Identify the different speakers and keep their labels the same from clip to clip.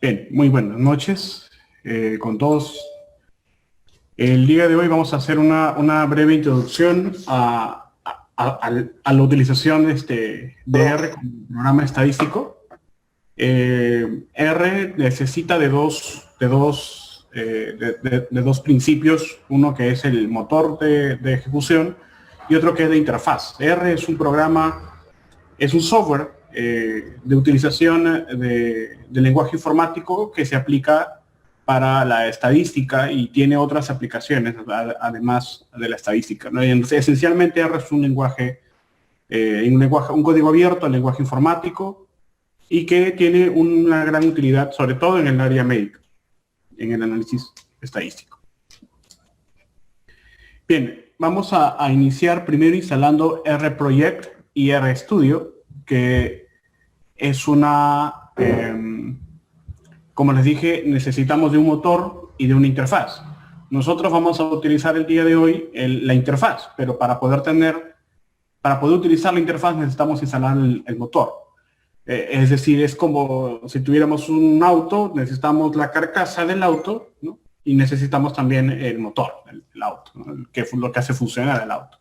Speaker 1: Bien, muy buenas noches con todos. El día de hoy vamos a hacer una breve introducción a la utilización de R como programa estadístico. R necesita de dos principios, uno que es el motor de ejecución y otro que es de interfaz. R es un programa, es un software de utilización de lenguaje informático que se aplica para la estadística y tiene otras aplicaciones además de la estadística, ¿no? Esencialmente R es un lenguaje, un código abierto, el lenguaje informático, y que tiene una gran utilidad, sobre todo en el área médica, en el análisis estadístico. Bien, vamos a iniciar primero instalando RProject y RStudio, que es como les dije, necesitamos de un motor y de una interfaz. Nosotros vamos a utilizar el día de hoy la interfaz, pero para poder utilizar la interfaz necesitamos instalar el motor. Es decir, es como si tuviéramos un auto, necesitamos la carcasa del auto, ¿no? Y necesitamos también el motor, el auto, ¿no? Lo que hace funcionar el auto.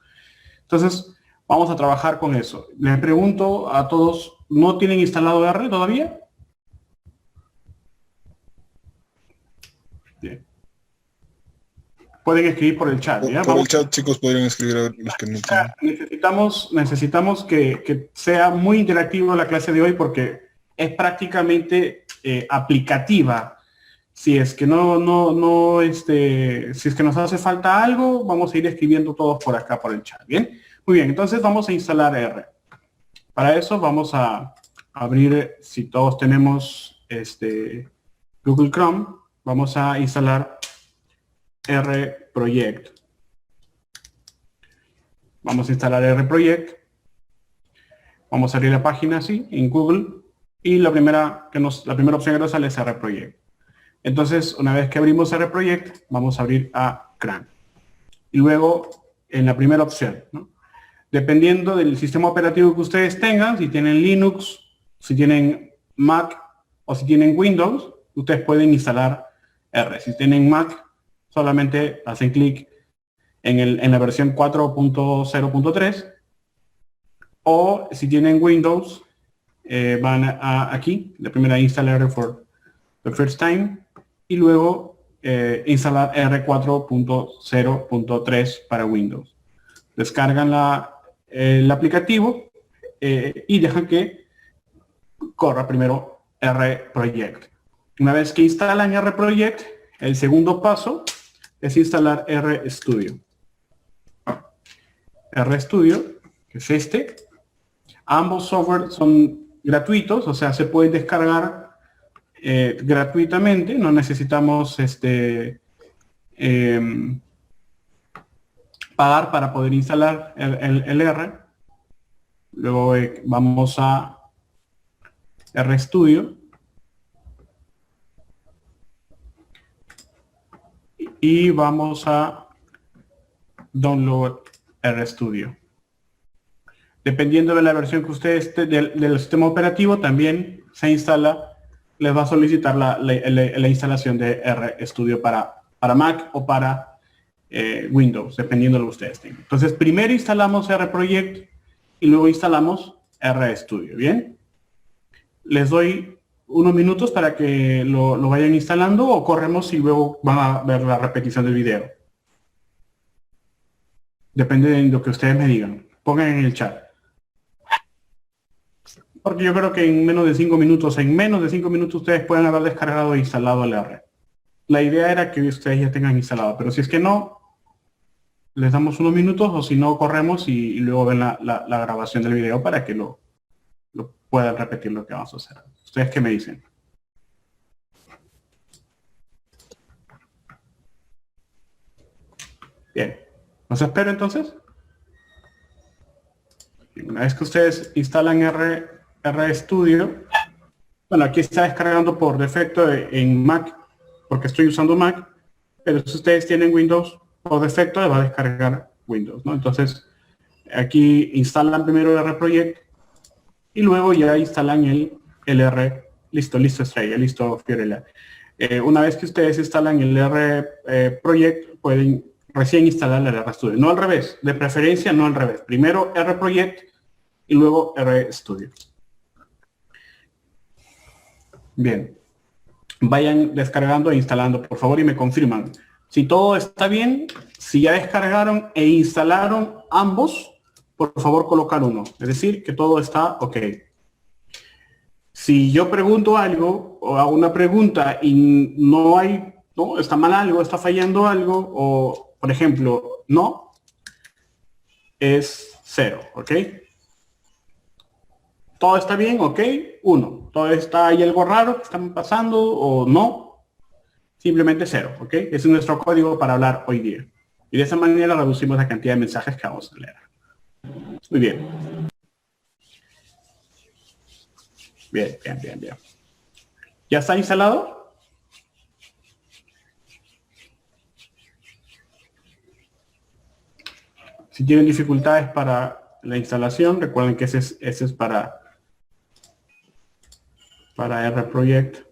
Speaker 1: Entonces, vamos a trabajar con eso. Les pregunto a todos, ¿no tienen instalado R todavía? Bien. Pueden escribir por el chat, ¿ya?
Speaker 2: Por el chat, chicos, podrían escribir a los que no tienen.
Speaker 1: Necesitamos que sea muy interactivo la clase de hoy porque es prácticamente aplicativa. Si es que si es que nos hace falta algo, vamos a ir escribiendo todos por acá por el chat, ¿bien? Muy bien, entonces vamos a instalar R. Para eso vamos a abrir, si todos tenemos Google Chrome, vamos a instalar RProject. Vamos a instalar RProject. Vamos a abrir la página así en Google y la primera opción que nos sale es RProject. Entonces, una vez que abrimos RProject, vamos a abrir a CRAN. Y luego, en la primera opción, ¿no? Dependiendo del sistema operativo que ustedes tengan, si tienen Linux, si tienen Mac o si tienen Windows, ustedes pueden instalar R. Si tienen Mac, solamente hacen clic en la versión 4.0.3, o si tienen Windows, van a aquí, la primera instalar for the first time, y luego instalar R4.0.3 para Windows. Descargan el aplicativo y dejan que corra primero RProject. Una vez que instalan RProject, el segundo paso es instalar RStudio. RStudio, que es este. Ambos software son gratuitos, o sea, se pueden descargar gratuitamente. No necesitamos pagar para poder instalar el R. Luego vamos a RStudio. Y vamos a download RStudio. Dependiendo de la versión que ustedes del sistema operativo, también se instala, les va a solicitar la instalación de RStudio para Mac o para Windows, dependiendo de lo que ustedes tengan. Entonces, primero instalamos RProject y luego instalamos RStudio, ¿bien? Les doy unos minutos para que lo vayan instalando o corremos y luego van a ver la repetición del video. Depende de lo que ustedes me digan. Pongan en el chat. Porque yo creo que en menos de 5 minutos ustedes pueden haber descargado e instalado el R. La idea era que ustedes ya tengan instalado, pero si es que no, les damos unos minutos o si no, corremos y luego ven la grabación del video para que lo puedan repetir lo que vamos a hacer. ¿Ustedes qué me dicen? Bien. ¿Los espero entonces? Una vez que ustedes instalan RStudio, bueno, aquí está descargando por defecto en Mac, porque estoy usando Mac, pero si ustedes tienen Windows, por defecto les va a descargar Windows, ¿no? Entonces, aquí instalan primero el RProject y luego ya instalan el R Listo, Estrella, listo, Fiorella. Una vez que ustedes instalan el RProject, pueden recién instalar el RStudio. No al revés, de preferencia no al revés. Primero RProject y luego RStudio. Bien. Vayan descargando e instalando, por favor, y me confirman. Si todo está bien, si ya descargaron e instalaron ambos, por favor colocar uno. Es decir, que todo está ok. Si yo pregunto algo o hago una pregunta y no hay, no, está mal algo, está fallando algo, o por ejemplo, no, es 0, ¿ok? Todo está bien, ok, 1. Todo está, hay algo raro que está pasando o no, simplemente 0, ¿ok? Ese es nuestro código para hablar hoy día. Y de esa manera reducimos la cantidad de mensajes que vamos a leer. Muy bien. Bien. ¿Ya está instalado? Si tienen dificultades para la instalación, recuerden que ese es para RProject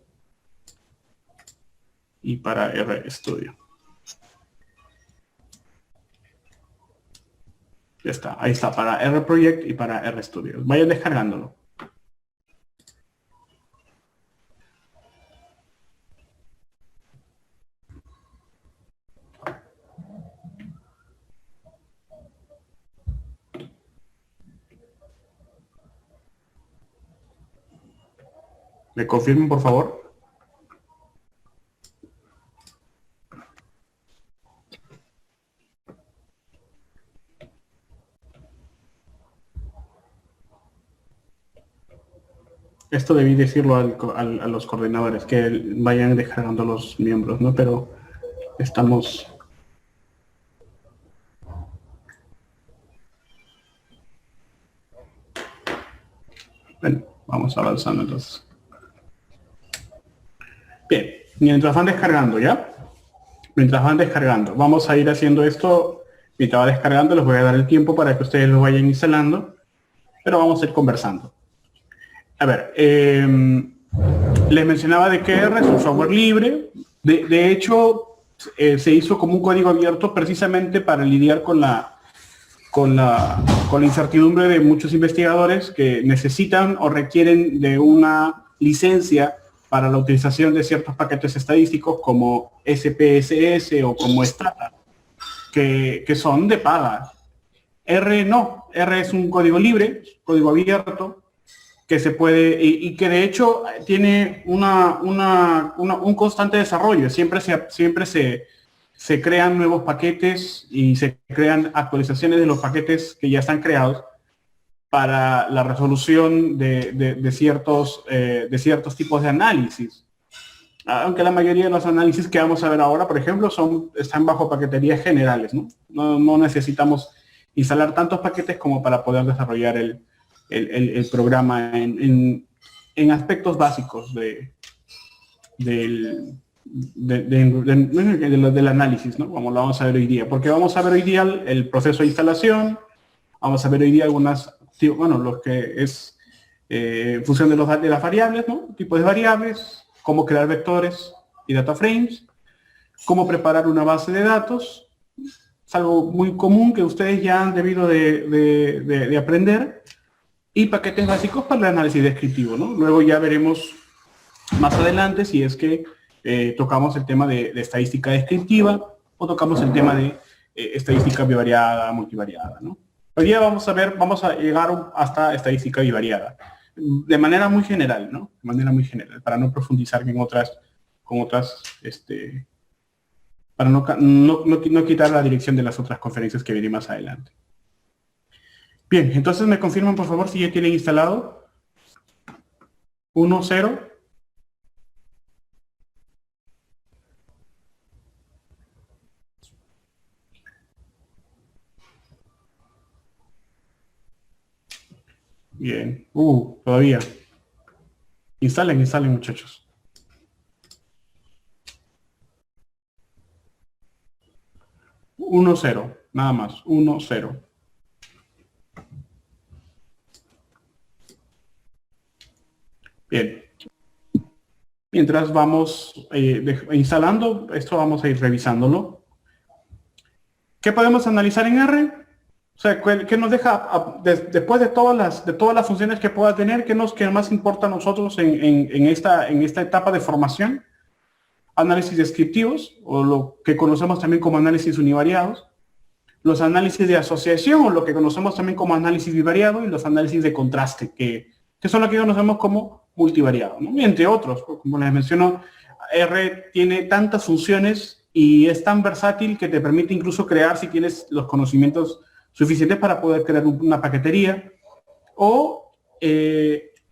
Speaker 1: y para RStudio. Ya está, ahí está, para RProject y para RStudio. Vayan descargándolo. ¿Me confirmen, por favor? Esto debí decirlo a los coordinadores, que vayan descargando los miembros, ¿no? Pero estamos... Bueno, vamos avanzando entonces. Bien, mientras van descargando, ¿ya? Mientras van descargando, vamos a ir haciendo esto. Mientras va descargando, les voy a dar el tiempo para que ustedes lo vayan instalando, pero vamos a ir conversando. A ver, les mencionaba de que R es un software libre. De hecho, se hizo como un código abierto precisamente para lidiar con la incertidumbre de muchos investigadores que necesitan o requieren de una licencia para la utilización de ciertos paquetes estadísticos como SPSS o como Stata, que son de paga. R no, R es un código libre, código abierto, que se puede, y que de hecho tiene un constante desarrollo. Siempre se crean nuevos paquetes y se crean actualizaciones de los paquetes que ya están creados para la resolución de ciertos tipos de análisis. Aunque la mayoría de los análisis que vamos a ver ahora, por ejemplo, están bajo paqueterías generales, ¿no? No necesitamos instalar tantos paquetes como para poder desarrollar el programa en aspectos básicos del análisis, ¿no? Como lo vamos a ver hoy día, porque vamos a ver hoy día el proceso de instalación, vamos a ver hoy día lo que es función de las variables, ¿no? Tipos de variables, cómo crear vectores y data frames, cómo preparar una base de datos. Es algo muy común que ustedes ya han debido de aprender, y paquetes básicos para el análisis descriptivo, ¿no? Luego ya veremos más adelante si es que tocamos el tema de estadística descriptiva o tocamos el tema de estadística bivariada, multivariada, ¿no? Hoy día vamos a llegar hasta estadística bivariada, de manera muy general, ¿no? De manera muy general, para no profundizar para no quitar la dirección de las otras conferencias que vienen más adelante. Bien, entonces me confirman por favor si ya tienen instalado 1.0. Bien, todavía. Instalen muchachos. 1.0, nada más, 1.0. Bien. mientras vamos instalando, esto vamos a ir revisándolo. ¿Qué podemos analizar en R? O sea, ¿qué nos deja, después de todas las funciones que pueda tener, qué más importa a nosotros en esta etapa de formación? Análisis descriptivos, o lo que conocemos también como análisis univariados, los análisis de asociación, o lo que conocemos también como análisis bivariado, y los análisis de contraste, que son lo que conocemos como multivariado, ¿no? Y entre otros, como les menciono, R tiene tantas funciones y es tan versátil que te permite incluso crear, si tienes los conocimientos suficientes para poder crear una paquetería, o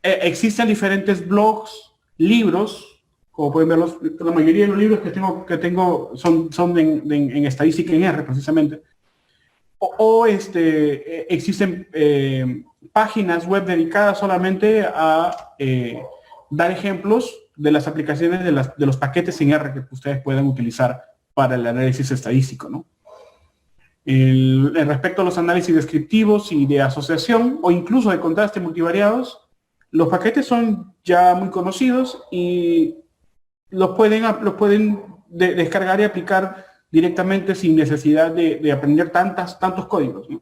Speaker 1: existen diferentes blogs, libros, como pueden ver, la mayoría de los libros que tengo son en estadística en R, precisamente. Existen páginas web dedicadas solamente a dar ejemplos de las aplicaciones de los paquetes en R que ustedes puedan utilizar para el análisis estadístico, ¿no? Respecto a los análisis descriptivos y de asociación, o incluso de contraste multivariados, los paquetes son ya muy conocidos y los pueden descargar y aplicar directamente sin necesidad de aprender tantos códigos, ¿no?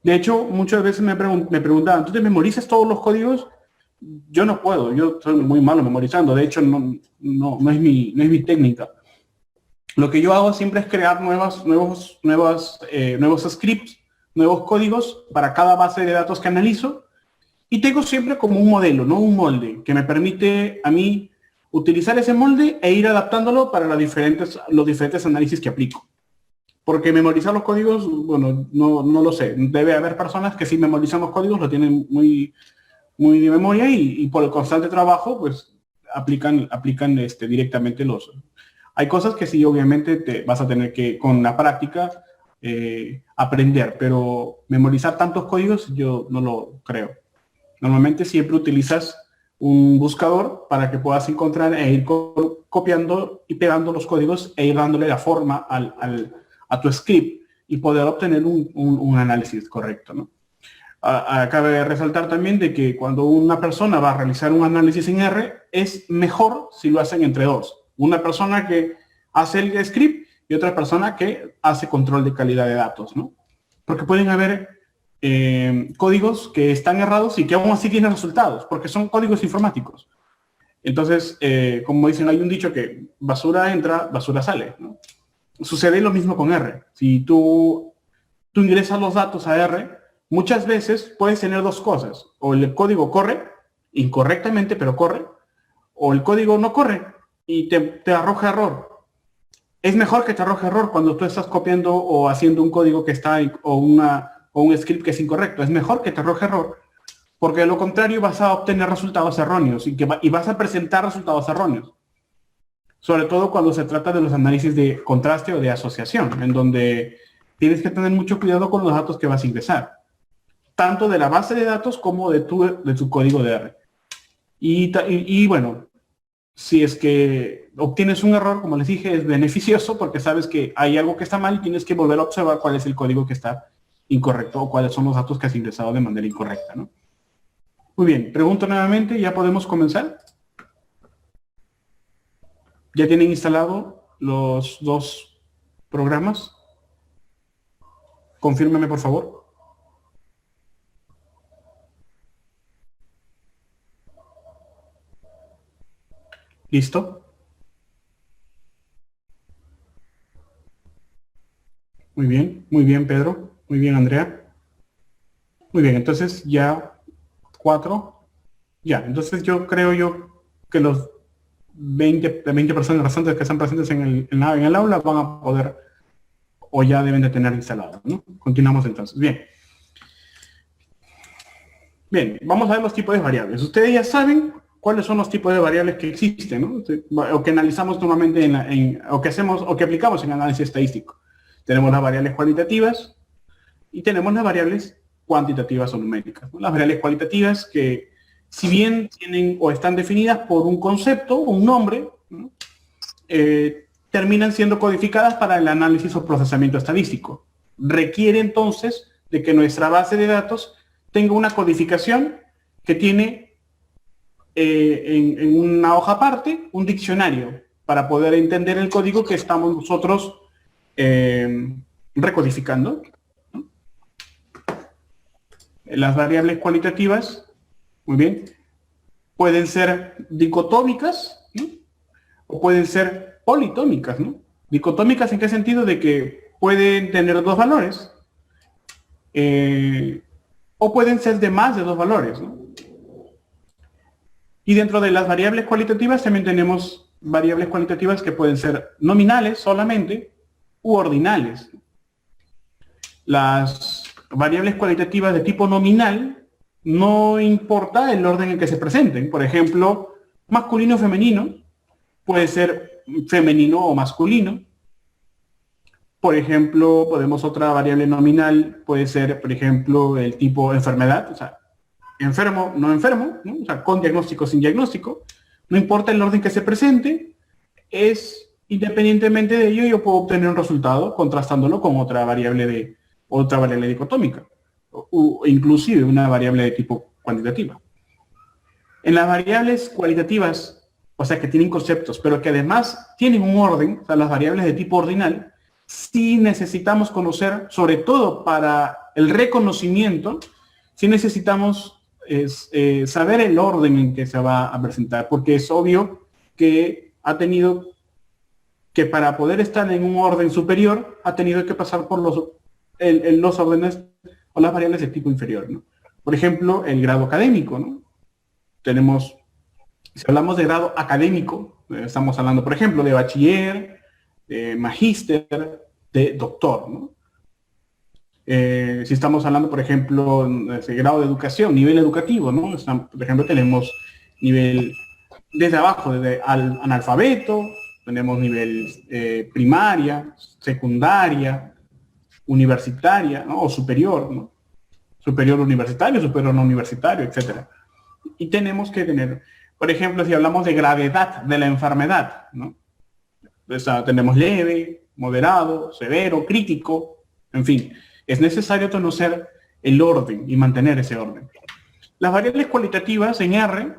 Speaker 1: De hecho, muchas veces me preguntaban, ¿tú te memorizas todos los códigos? Yo no puedo, yo soy muy malo memorizando, de hecho no es mi técnica. Lo que yo hago siempre es crear nuevos scripts, nuevos códigos para cada base de datos que analizo, y tengo siempre como un modelo, ¿no? Un molde que me permite a mí utilizar ese molde e ir adaptándolo para los diferentes análisis que aplico. Porque memorizar los códigos, bueno, no lo sé. Debe haber personas que sí memorizan los códigos, lo tienen muy de memoria y por el constante trabajo, pues aplican directamente los... Hay cosas que sí, obviamente, te vas a tener que, con la práctica, aprender, pero memorizar tantos códigos yo no lo creo. Normalmente siempre utilizas un buscador para que puedas encontrar e ir copiando y pegando los códigos e ir dándole la forma a tu script y poder obtener un análisis correcto, ¿no? Cabe resaltar también de que cuando una persona va a realizar un análisis en R, es mejor si lo hacen entre dos. Una persona que hace el script y otra persona que hace control de calidad de datos, ¿no? Porque pueden haber códigos que están errados y que aún así tienen resultados, porque son códigos informáticos. Entonces, como dicen, hay un dicho que basura entra, basura sale, ¿no? Sucede lo mismo con R. Si tú ingresas los datos a R, muchas veces puedes tener dos cosas. O el código corre incorrectamente, pero corre, o el código no corre y te arroja error. Es mejor que te arroje error cuando tú estás copiando o haciendo un código que está, o un script que es incorrecto. Es mejor que te arroje error, porque de lo contrario vas a obtener resultados erróneos y vas a presentar resultados erróneos. Sobre todo cuando se trata de los análisis de contraste o de asociación, en donde tienes que tener mucho cuidado con los datos que vas a ingresar, tanto de la base de datos como de tu código de R. Y bueno, si es que obtienes un error, como les dije, es beneficioso porque sabes que hay algo que está mal y tienes que volver a observar cuál es el código que está incorrecto o cuáles son los datos que has ingresado de manera incorrecta, ¿no? Muy bien, pregunto nuevamente, ¿ya podemos comenzar? ¿Ya tienen instalado los dos programas? Confírmeme, por favor. ¿Listo? Muy bien, Pedro. Muy bien, Andrea. Muy bien, entonces ya 4. Ya, entonces yo creo que los 20 personas restantes que están presentes en el aula van a poder o ya deben de tener instalado, ¿no? Continuamos entonces. Bien. Bien, vamos a ver los tipos de variables. Ustedes ya saben cuáles son los tipos de variables que existen, ¿no? O que analizamos normalmente o que aplicamos en análisis estadístico. Tenemos las variables cualitativas y tenemos las variables cuantitativas o numéricas, ¿no? Las variables cualitativas que, si bien tienen o están definidas por un concepto, un nombre, ¿no? Terminan siendo codificadas para el análisis o procesamiento estadístico. Requiere entonces de que nuestra base de datos tenga una codificación que tiene en una hoja aparte un diccionario para poder entender el código que estamos nosotros recodificando. Las variables cualitativas, muy bien, pueden ser dicotómicas, ¿no? O pueden ser politómicas, ¿no? Dicotómicas en qué sentido, de que pueden tener dos valores, o pueden ser de más de dos valores, ¿no? Y dentro de las variables cualitativas también tenemos variables cualitativas que pueden ser nominales solamente u ordinales. Las variables cualitativas de tipo nominal no importa el orden en que se presenten. Por ejemplo, masculino o femenino puede ser femenino o masculino. Por ejemplo, podemos otra variable nominal puede ser, por ejemplo, el tipo enfermedad, o sea, enfermo, no enfermo, ¿no? O sea, con diagnóstico, sin diagnóstico. No importa el orden que se presente, es independientemente de ello, yo puedo obtener un resultado contrastándolo con otra variable dicotómica, o inclusive una variable de tipo cuantitativa. En las variables cualitativas, o sea, que tienen conceptos, pero que además tienen un orden, o sea, las variables de tipo ordinal, sí necesitamos conocer, sobre todo para el reconocimiento, sí necesitamos saber el orden en que se va a presentar, porque es obvio que ha tenido que, para poder estar en un orden superior, ha tenido que pasar por los órdenes o las variables de tipo inferior, ¿no? Por ejemplo, el grado académico, ¿no? Tenemos, si hablamos de grado académico, estamos hablando, por ejemplo, de bachiller, de magíster, de doctor, ¿no? Si estamos hablando, por ejemplo, de grado de educación, nivel educativo, ¿no? Por ejemplo, tenemos nivel desde abajo, desde analfabeto, tenemos nivel primaria, secundaria, universitaria, ¿no? O superior, ¿no? Superior universitario, superior no universitario, etcétera. Y tenemos que tener, por ejemplo, si hablamos de gravedad de la enfermedad, ¿no? Pues, tenemos leve, moderado, severo, crítico, en fin. Es necesario conocer el orden y mantener ese orden. Las variables cualitativas en R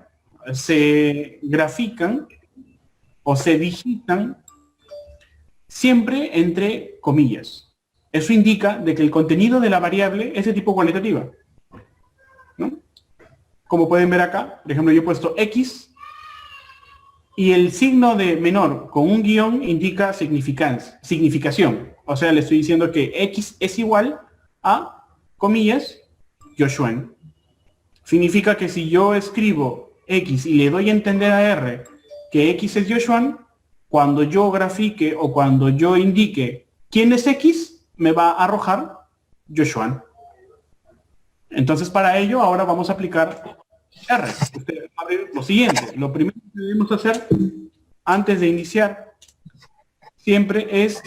Speaker 1: se grafican o se digitan siempre entre comillas. Eso indica de que el contenido de la variable es de tipo cualitativa, ¿no? Como pueden ver acá, por ejemplo, yo he puesto X y el signo de menor con un guión indica significación. O sea, le estoy diciendo que X es igual a, comillas, Joshuan. Significa que si yo escribo X y le doy a entender a R que X es Joshuan, cuando yo grafique o cuando yo indique quién es X, me va a arrojar Joshuan. Entonces, para ello, ahora vamos a aplicar R. Ustedes van a ver lo siguiente. Lo primero que debemos hacer antes de iniciar siempre es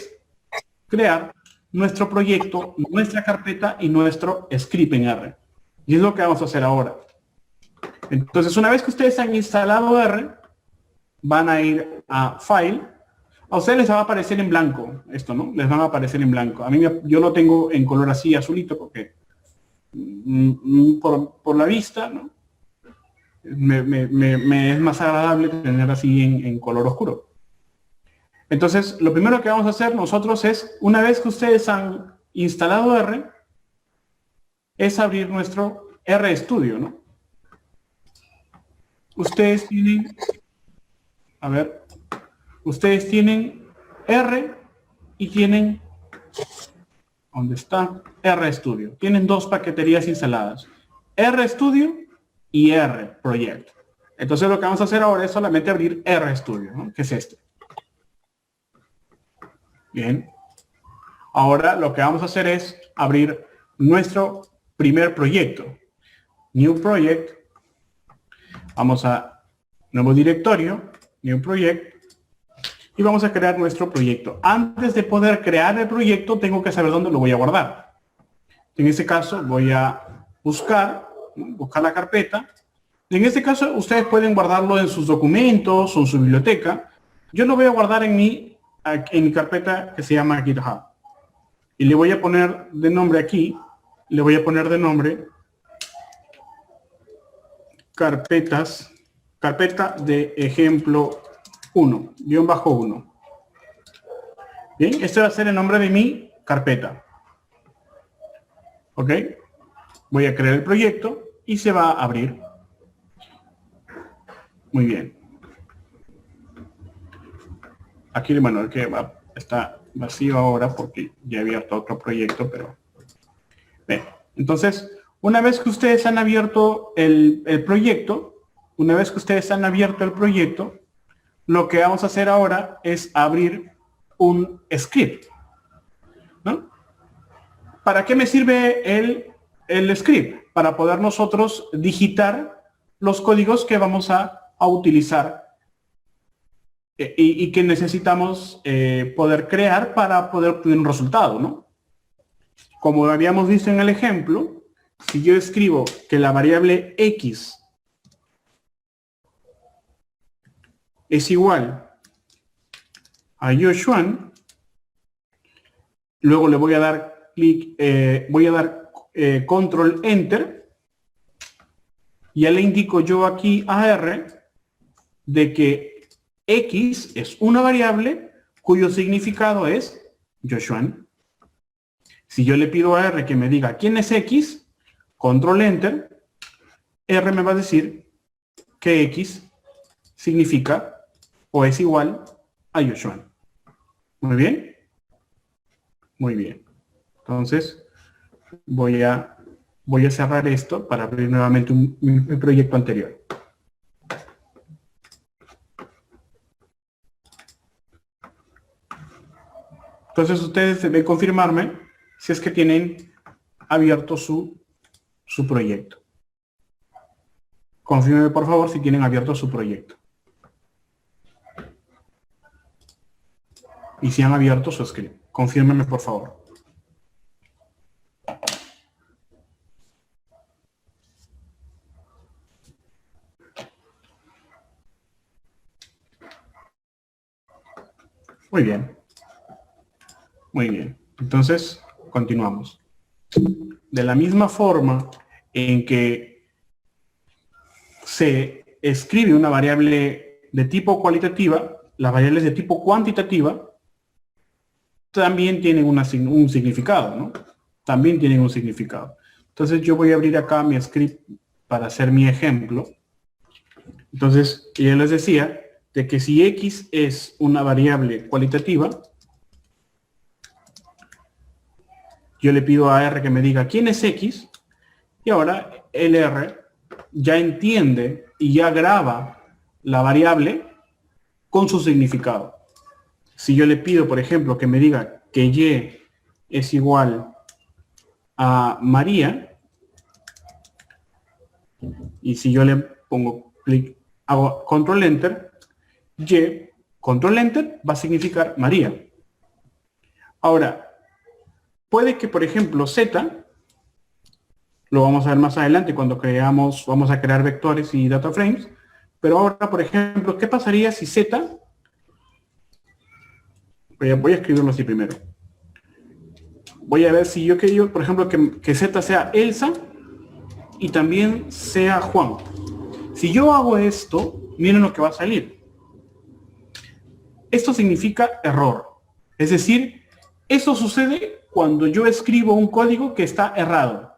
Speaker 1: crear nuestro proyecto, nuestra carpeta y nuestro script en R. Y es lo que vamos a hacer ahora. Entonces, una vez que ustedes han instalado R, van a ir a File. A ustedes les va a aparecer en blanco esto, ¿no? Les van a aparecer en blanco. A mí yo lo tengo en color así azulito porque por la vista, ¿no? Me es más agradable tener así en color oscuro. Entonces, lo primero que vamos a hacer nosotros es, una vez que ustedes han instalado R, es abrir nuestro RStudio, ¿no? Ustedes tienen, a ver, ustedes tienen R y tienen, ¿dónde está? RStudio. Tienen dos paqueterías instaladas, RStudio y RProject. Entonces, lo que vamos a hacer ahora es solamente abrir RStudio, ¿no? Que es este. Bien. Ahora lo que vamos a hacer es abrir nuestro primer proyecto. New Project. Vamos a nuevo directorio, New Project. Y vamos a crear nuestro proyecto. Antes de poder crear el proyecto, tengo que saber dónde lo voy a guardar. En este caso, voy a buscar la carpeta. En este caso, ustedes pueden guardarlo en sus documentos o en su biblioteca. Yo lo voy a guardar en mi carpeta que se llama GitHub. Y le voy a poner de nombre aquí, le voy a poner de nombre carpetas carpeta de ejemplo 1, _1. Bien, este va a ser el nombre de mi carpeta. ¿Ok? Voy a crear el proyecto y se va a abrir. Muy bien. Aquí, bueno, el que está vacío ahora porque ya he abierto otro proyecto, pero... Bien, entonces, una vez que ustedes han abierto el proyecto, lo que vamos a hacer ahora es abrir un script, ¿no? ¿Para qué me sirve el script? Para poder nosotros digitar los códigos que vamos a utilizar y que necesitamos poder crear para poder obtener un resultado, ¿no? Como habíamos visto en el ejemplo, si yo escribo que la variable x es igual a Joshua, luego le voy a dar clic, control enter, ya le indico yo aquí a R de que X es una variable cuyo significado es Joshua. Si yo le pido a R que me diga quién es X, control enter, R me va a decir que X significa o es igual a Joshua. Muy bien. Muy bien. Entonces, voy a cerrar esto para abrir nuevamente un proyecto anterior. Entonces, ustedes deben confirmarme si es que tienen abierto su proyecto. Confírmenme, por favor, si tienen abierto su proyecto. Y si han abierto su script. Confírmenme, por favor. Muy bien. Muy bien. Entonces, continuamos. De la misma forma en que se escribe una variable de tipo cualitativa, las variables de tipo cuantitativa también tienen un significado, ¿no? También tienen un significado. Entonces yo voy a abrir acá mi script para hacer mi ejemplo. Entonces, ya les decía de que si X es una variable cualitativa, yo le pido a R que me diga quién es X, y ahora el R ya entiende y ya graba la variable con su significado. Si yo le pido, por ejemplo, que me diga que Y es igual a María, y si yo le pongo clic, hago control enter, Y, control enter va a significar María. Ahora, puede que, por ejemplo, Z, lo vamos a ver más adelante cuando vamos a crear vectores y data frames, pero ahora, por ejemplo, ¿qué pasaría si Z, voy a escribirlo así primero, voy a ver si yo quiero, por ejemplo, que Z sea Elsa y también sea Juan. Si yo hago esto, miren lo que va a salir. Esto significa error. Es decir, eso sucede cuando yo escribo un código que está errado.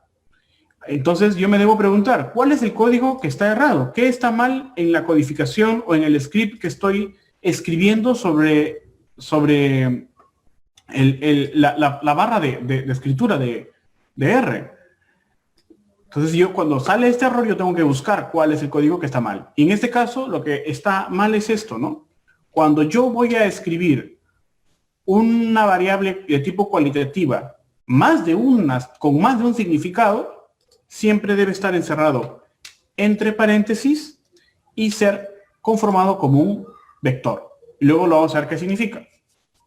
Speaker 1: Entonces yo me debo preguntar, ¿cuál es el código que está errado? ¿Qué está mal en la codificación o en el script que estoy escribiendo sobre la barra de escritura de R? Entonces yo cuando sale este error yo tengo que buscar cuál es el código que está mal. Y en este caso lo que está mal es esto, ¿no? Cuando yo voy a escribir una variable de tipo cualitativa con más de un significado, siempre debe estar encerrado entre paréntesis y ser conformado como un vector. Y luego lo vamos a ver qué significa.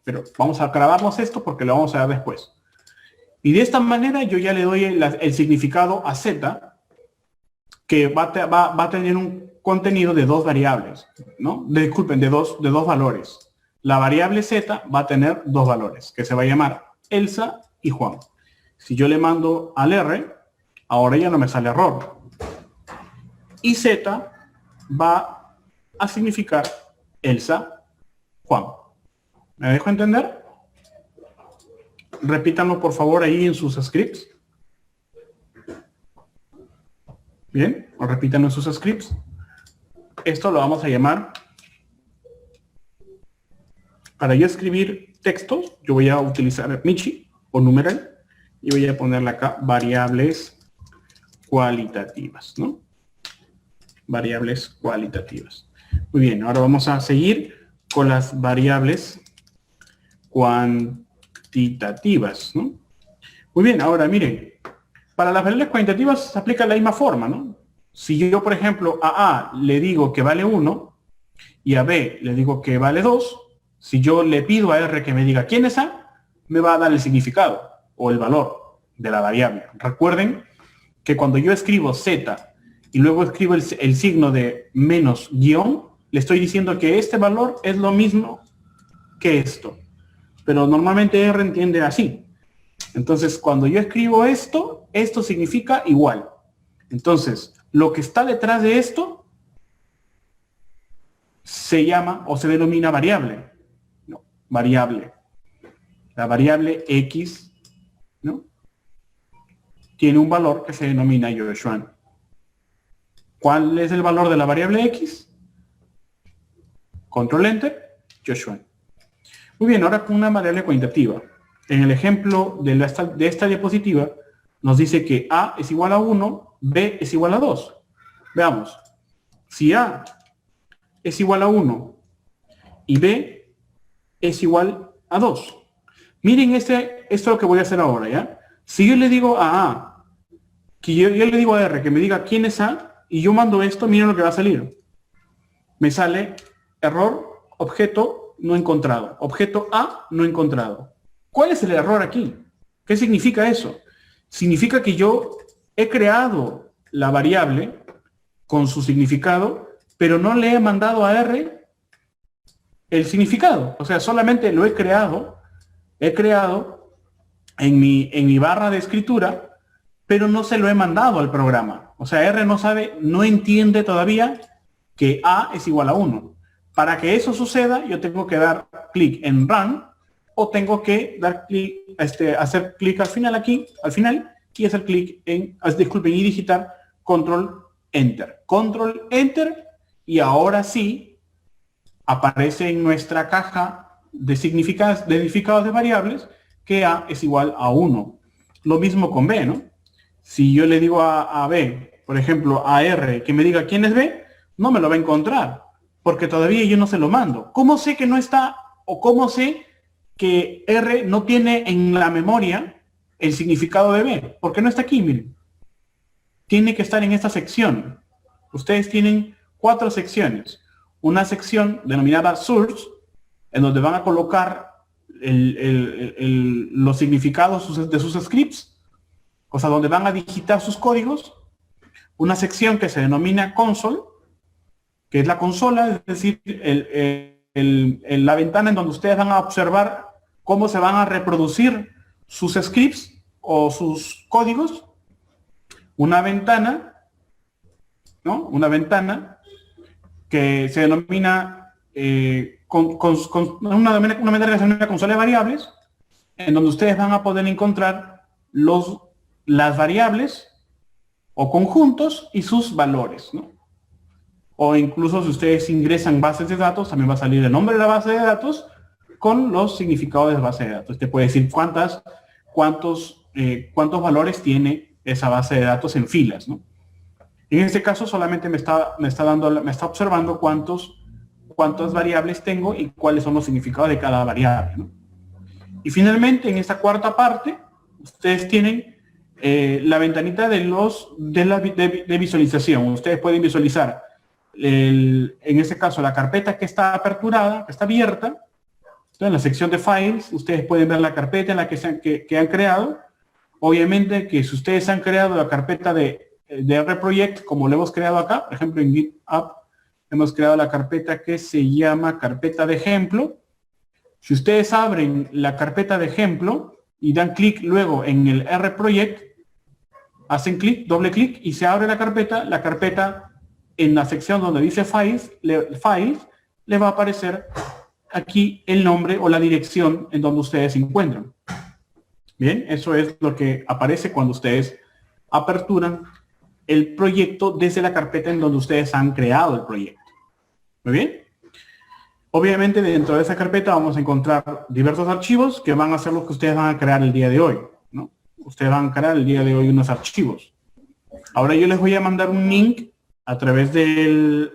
Speaker 1: Pero vamos a grabarnos esto porque lo vamos a ver después. Y de esta manera yo ya le doy el significado a Z, que va a tener un contenido de dos variables, ¿no? Disculpen, de dos valores. La variable Z va a tener dos valores, que se va a llamar Elsa y Juan. Si yo le mando al R, ahora ya no me sale error. Y Z va a significar Elsa Juan. ¿Me dejo entender? Repítanlo por favor ahí en sus scripts. Bien, o repítanlo en sus scripts. Esto lo vamos a llamar, para yo escribir textos, yo voy a utilizar Michi o numeral y voy a ponerle acá variables cualitativas, ¿no? Variables cualitativas. Muy bien, ahora vamos a seguir con las variables cuantitativas, ¿no? Muy bien, ahora miren, para las variables cuantitativas se aplica la misma forma, ¿no? Si yo, por ejemplo, a A le digo que vale 1 y a B le digo que vale 2, si yo le pido a R que me diga quién es A, me va a dar el significado o el valor de la variable. Recuerden que cuando yo escribo Z y luego escribo el signo de menos guión, le estoy diciendo que este valor es lo mismo que esto. Pero normalmente R entiende así. Entonces, cuando yo escribo esto, esto significa igual. Entonces, lo que está detrás de esto se llama o se denomina variable. No, variable. La variable X, ¿no? Tiene un valor que se denomina Joshua. ¿Cuál es el valor de la variable X? Control Enter, Joshua. Muy bien, ahora con una variable cuantitativa. En el ejemplo de esta diapositiva nos dice que A es igual a 1, B es igual a 2. Veamos. Si A es igual a 1 y B es igual a 2. Miren esto es lo que voy a hacer ahora, ¿ya? Si yo le digo a A, que yo le digo a R que me diga quién es A, y yo mando esto, miren lo que va a salir. Me sale error, objeto no encontrado. Objeto A no encontrado. ¿Cuál es el error aquí? ¿Qué significa eso? Significa que yo he creado la variable con su significado, pero no le he mandado a R el significado. O sea, solamente lo he creado en mi barra de escritura, pero no se lo he mandado al programa. O sea, R no sabe, no entiende todavía que A es igual a 1. Para que eso suceda, yo tengo que dar clic en Run o tengo que dar clic, hacer clic al final y hacer clic en, disculpen, y digitar Control Enter. Control Enter y ahora sí aparece en nuestra caja de significados de variables que A es igual a 1. Lo mismo con B, ¿no? Si yo le digo a B, por ejemplo, a R, que me diga quién es B, no me lo va a encontrar, porque todavía yo no se lo mando. ¿Cómo sé que no está, o cómo sé que R no tiene en la memoria el significado de B? Porque no está aquí, miren. Tiene que estar en esta sección. Ustedes tienen 4 secciones. Una sección denominada Source, en donde van a colocar los significados de sus scripts, o sea, donde van a digitar sus códigos. Una sección que se denomina Console, que es la consola, es decir, la ventana en donde ustedes van a observar cómo se van a reproducir sus scripts o sus códigos. Una ventana, ¿no? Una ventana que se denomina una ventana que se denomina consola de variables, en donde ustedes van a poder encontrar las variables o conjuntos y sus valores, ¿no? O incluso si ustedes ingresan bases de datos, también va a salir el nombre de la base de datos con los significados de la base de datos. Te puede decir cuántos valores tiene esa base de datos en filas, ¿no? En este caso solamente me está observando cuántas variables tengo y cuáles son los significados de cada variable, ¿no? Y finalmente, en esta cuarta parte, ustedes tienen la ventanita de visualización. Ustedes pueden visualizar, en este caso, la carpeta que está aperturada, que está abierta. Entonces, en la sección de Files, ustedes pueden ver la carpeta en la que han creado. Obviamente que si ustedes han creado la carpeta de RProject, como lo hemos creado acá, por ejemplo, en GitHub, hemos creado la carpeta que se llama carpeta de ejemplo. Si ustedes abren la carpeta de ejemplo y dan clic luego en el RProject, hacen clic, doble clic y se abre la carpeta en la sección donde dice Files, le va a aparecer aquí el nombre o la dirección en donde ustedes se encuentran. Bien, eso es lo que aparece cuando ustedes aperturan el proyecto desde la carpeta en donde ustedes han creado el proyecto. Muy bien. Obviamente dentro de esa carpeta vamos a encontrar diversos archivos que van a ser los que ustedes van a crear el día de hoy, ¿no? Ustedes van a crear el día de hoy unos archivos. Ahora yo les voy a mandar un link a través del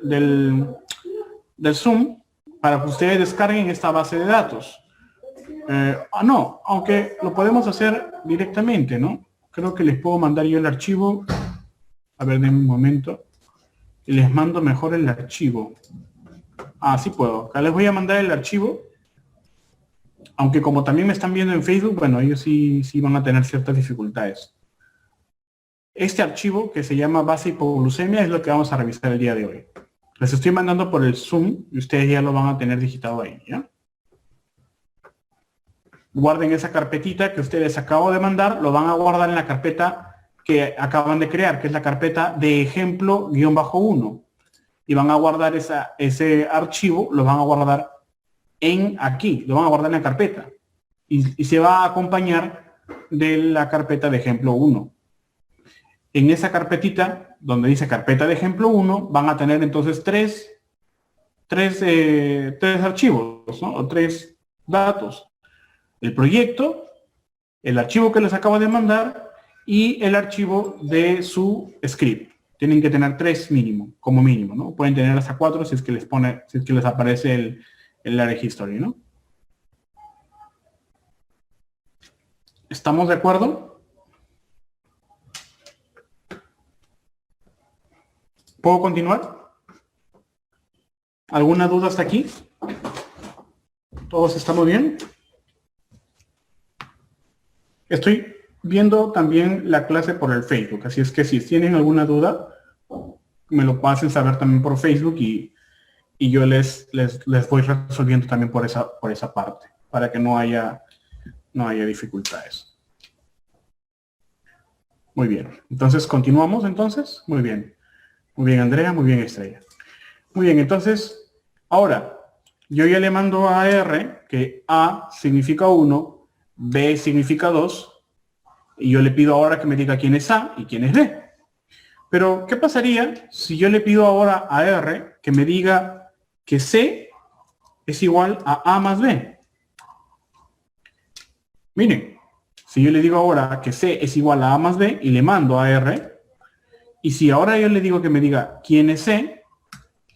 Speaker 1: Zoom para que ustedes descarguen esta base de datos. No, aunque lo podemos hacer directamente, ¿no? Creo que les puedo mandar yo el archivo. A ver, denme un momento. Y les mando mejor el archivo. Sí puedo. Acá les voy a mandar el archivo. Aunque como también me están viendo en Facebook, bueno, ellos sí van a tener ciertas dificultades. Este archivo que se llama base hipoglucemia es lo que vamos a revisar el día de hoy. Les estoy mandando por el Zoom y ustedes ya lo van a tener digitado ahí, ¿ya? Guarden esa carpetita que ustedes acabo de mandar, lo van a guardar en la carpeta que acaban de crear, que es la carpeta de ejemplo-1. Y van a guardar ese archivo, lo van a guardar aquí, lo van a guardar en la carpeta. Y se va a acompañar de la carpeta de ejemplo 1. En esa carpetita, donde dice carpeta de ejemplo 1, van a tener entonces tres archivos, ¿no? O 3 datos. El proyecto, el archivo que les acabo de mandar y el archivo de su script. Tienen que tener 3 mínimo, como mínimo, ¿no? Pueden tener hasta 4 si es que les aparece el array history, ¿no? ¿Estamos de acuerdo? ¿Puedo continuar? ¿Alguna duda hasta aquí? ¿Todos estamos bien? Estoy viendo también la clase por el Facebook, así es que si tienen alguna duda, me lo hacen saber también por Facebook y yo les voy resolviendo también por esa parte, para que no haya dificultades. Muy bien, entonces continuamos entonces. Muy bien, Andrea, muy bien, Estrella. Muy bien, entonces, ahora, yo ya le mando a R que A significa 1, B significa 2, y yo le pido ahora que me diga quién es A y quién es B. Pero, ¿qué pasaría si yo le pido ahora a R que me diga que C es igual a A más B? Miren, si yo le digo ahora que C es igual a A más B y le mando a R, y si ahora yo le digo que me diga quién es C,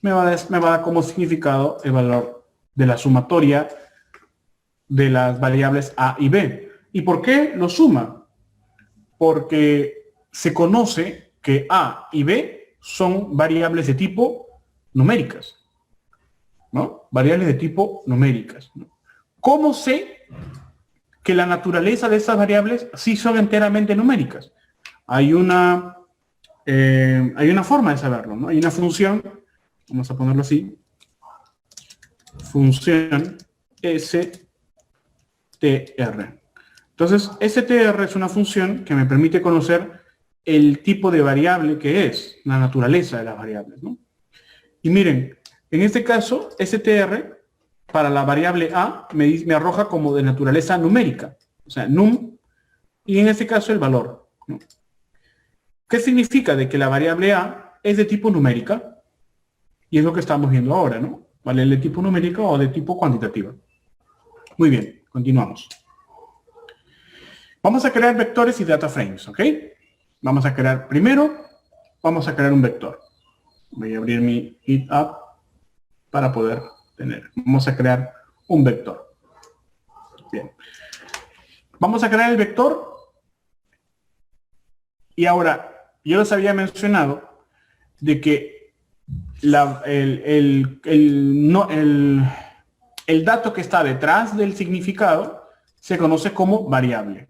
Speaker 1: me va a dar como significado el valor de la sumatoria de las variables A y B. ¿Y por qué lo suma? Porque se conoce que A y B son variables de tipo numéricas, ¿no? Variables de tipo numéricas, ¿no? ¿Cómo sé que la naturaleza de estas variables sí son enteramente numéricas? Hay una forma de saberlo, ¿no? Hay una función, vamos a ponerlo así, función str. Entonces, str es una función que me permite conocer el tipo de variable que es, la naturaleza de las variables, ¿no? Y miren, en este caso, str para la variable a me arroja como de naturaleza numérica, o sea, num, y en este caso el valor, ¿no? ¿Qué significa? De que la variable a es de tipo numérica, y es lo que estamos viendo ahora, ¿no? ¿Vale? De tipo numérica o de tipo cuantitativa. Muy bien, continuamos. Vamos a crear vectores y data frames, ¿ok? Vamos a crear, primero, vamos a crear un vector. Voy a abrir mi GitHub para poder tener. Vamos a crear un vector. Bien. Vamos a crear el vector. Y ahora, yo les había mencionado de que el dato que está detrás del significado se conoce como variable.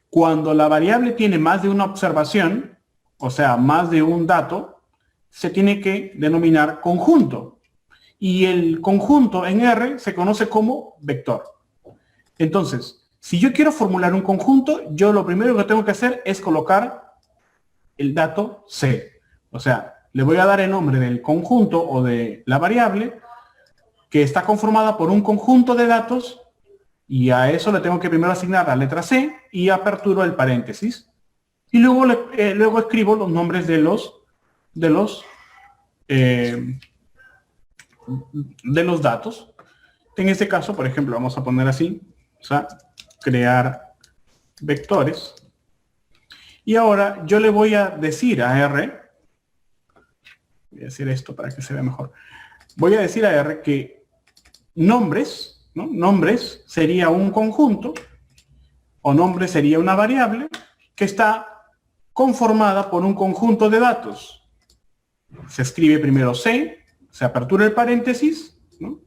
Speaker 1: Cuando la variable tiene más de una observación, o sea, más de un dato, se tiene que denominar conjunto. Y el conjunto en R se conoce como vector. Entonces, si yo quiero formular un conjunto, yo lo primero que tengo que hacer es colocar el dato C. O sea, le voy a dar el nombre del conjunto o de la variable que está conformada por un conjunto de datos, y a eso le tengo que primero asignar la letra C y aperturo el paréntesis. Y luego, luego escribo los nombres de los datos. En este caso, por ejemplo, vamos a poner así, o sea, crear vectores. Y ahora yo le voy a decir a R, voy a decir esto para que se vea mejor. Voy a decir a R que nombres, ¿no? Nombres sería un conjunto, o nombre sería una variable que está conformada por un conjunto de datos. Se escribe primero C, se apertura el paréntesis, ¿no?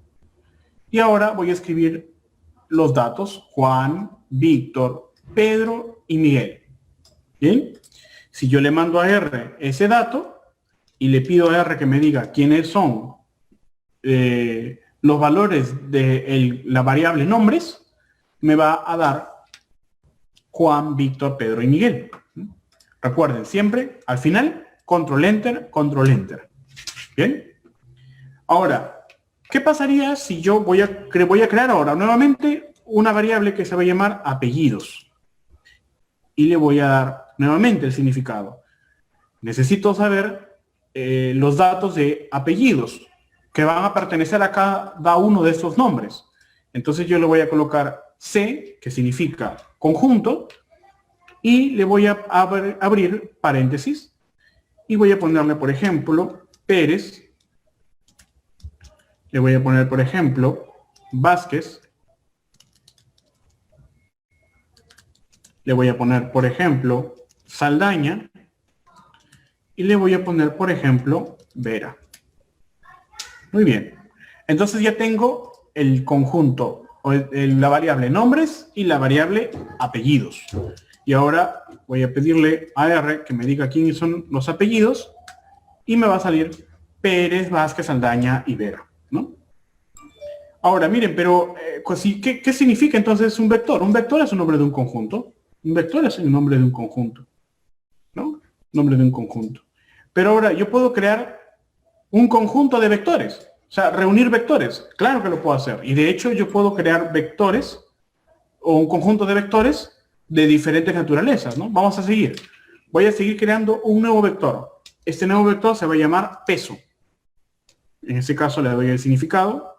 Speaker 1: Y ahora voy a escribir los datos: Juan, Víctor, Pedro y Miguel. Bien, si yo le mando a R ese dato y le pido a R que me diga quiénes son los valores de la variable nombres, me va a dar Juan, Víctor, Pedro y Miguel. Recuerden siempre, al final, control enter, control enter. Bien. Ahora, ¿qué pasaría si yo voy a crear ahora nuevamente una variable que se va a llamar apellidos? Y le voy a dar nuevamente el significado. Necesito saber los datos de apellidos que van a pertenecer a cada uno de estos nombres. Entonces yo le voy a colocar C, que significa conjunto, y le voy a abrir paréntesis y voy a ponerle, por ejemplo, Pérez. Le voy a poner, por ejemplo, Vázquez. Le voy a poner, por ejemplo, Saldaña. Y le voy a poner, por ejemplo, Vera. Muy bien. Entonces ya tengo el conjunto, o la variable nombres y la variable apellidos. Y ahora voy a pedirle a R que me diga quiénes son los apellidos y me va a salir Pérez, Vázquez, Saldaña y Vera, ¿no? Ahora, miren, pero ¿qué significa entonces un vector? Un vector es un nombre de un conjunto. Un vector es un nombre de un conjunto, ¿no? Nombre de un conjunto. Pero ahora yo puedo crear un conjunto de vectores. O sea, reunir vectores. Claro que lo puedo hacer. Y de hecho yo puedo crear vectores o un conjunto de vectores de diferentes naturalezas, ¿no? Vamos a seguir. Voy a seguir creando un nuevo vector. Este nuevo vector se va a llamar peso. En este caso le doy el significado.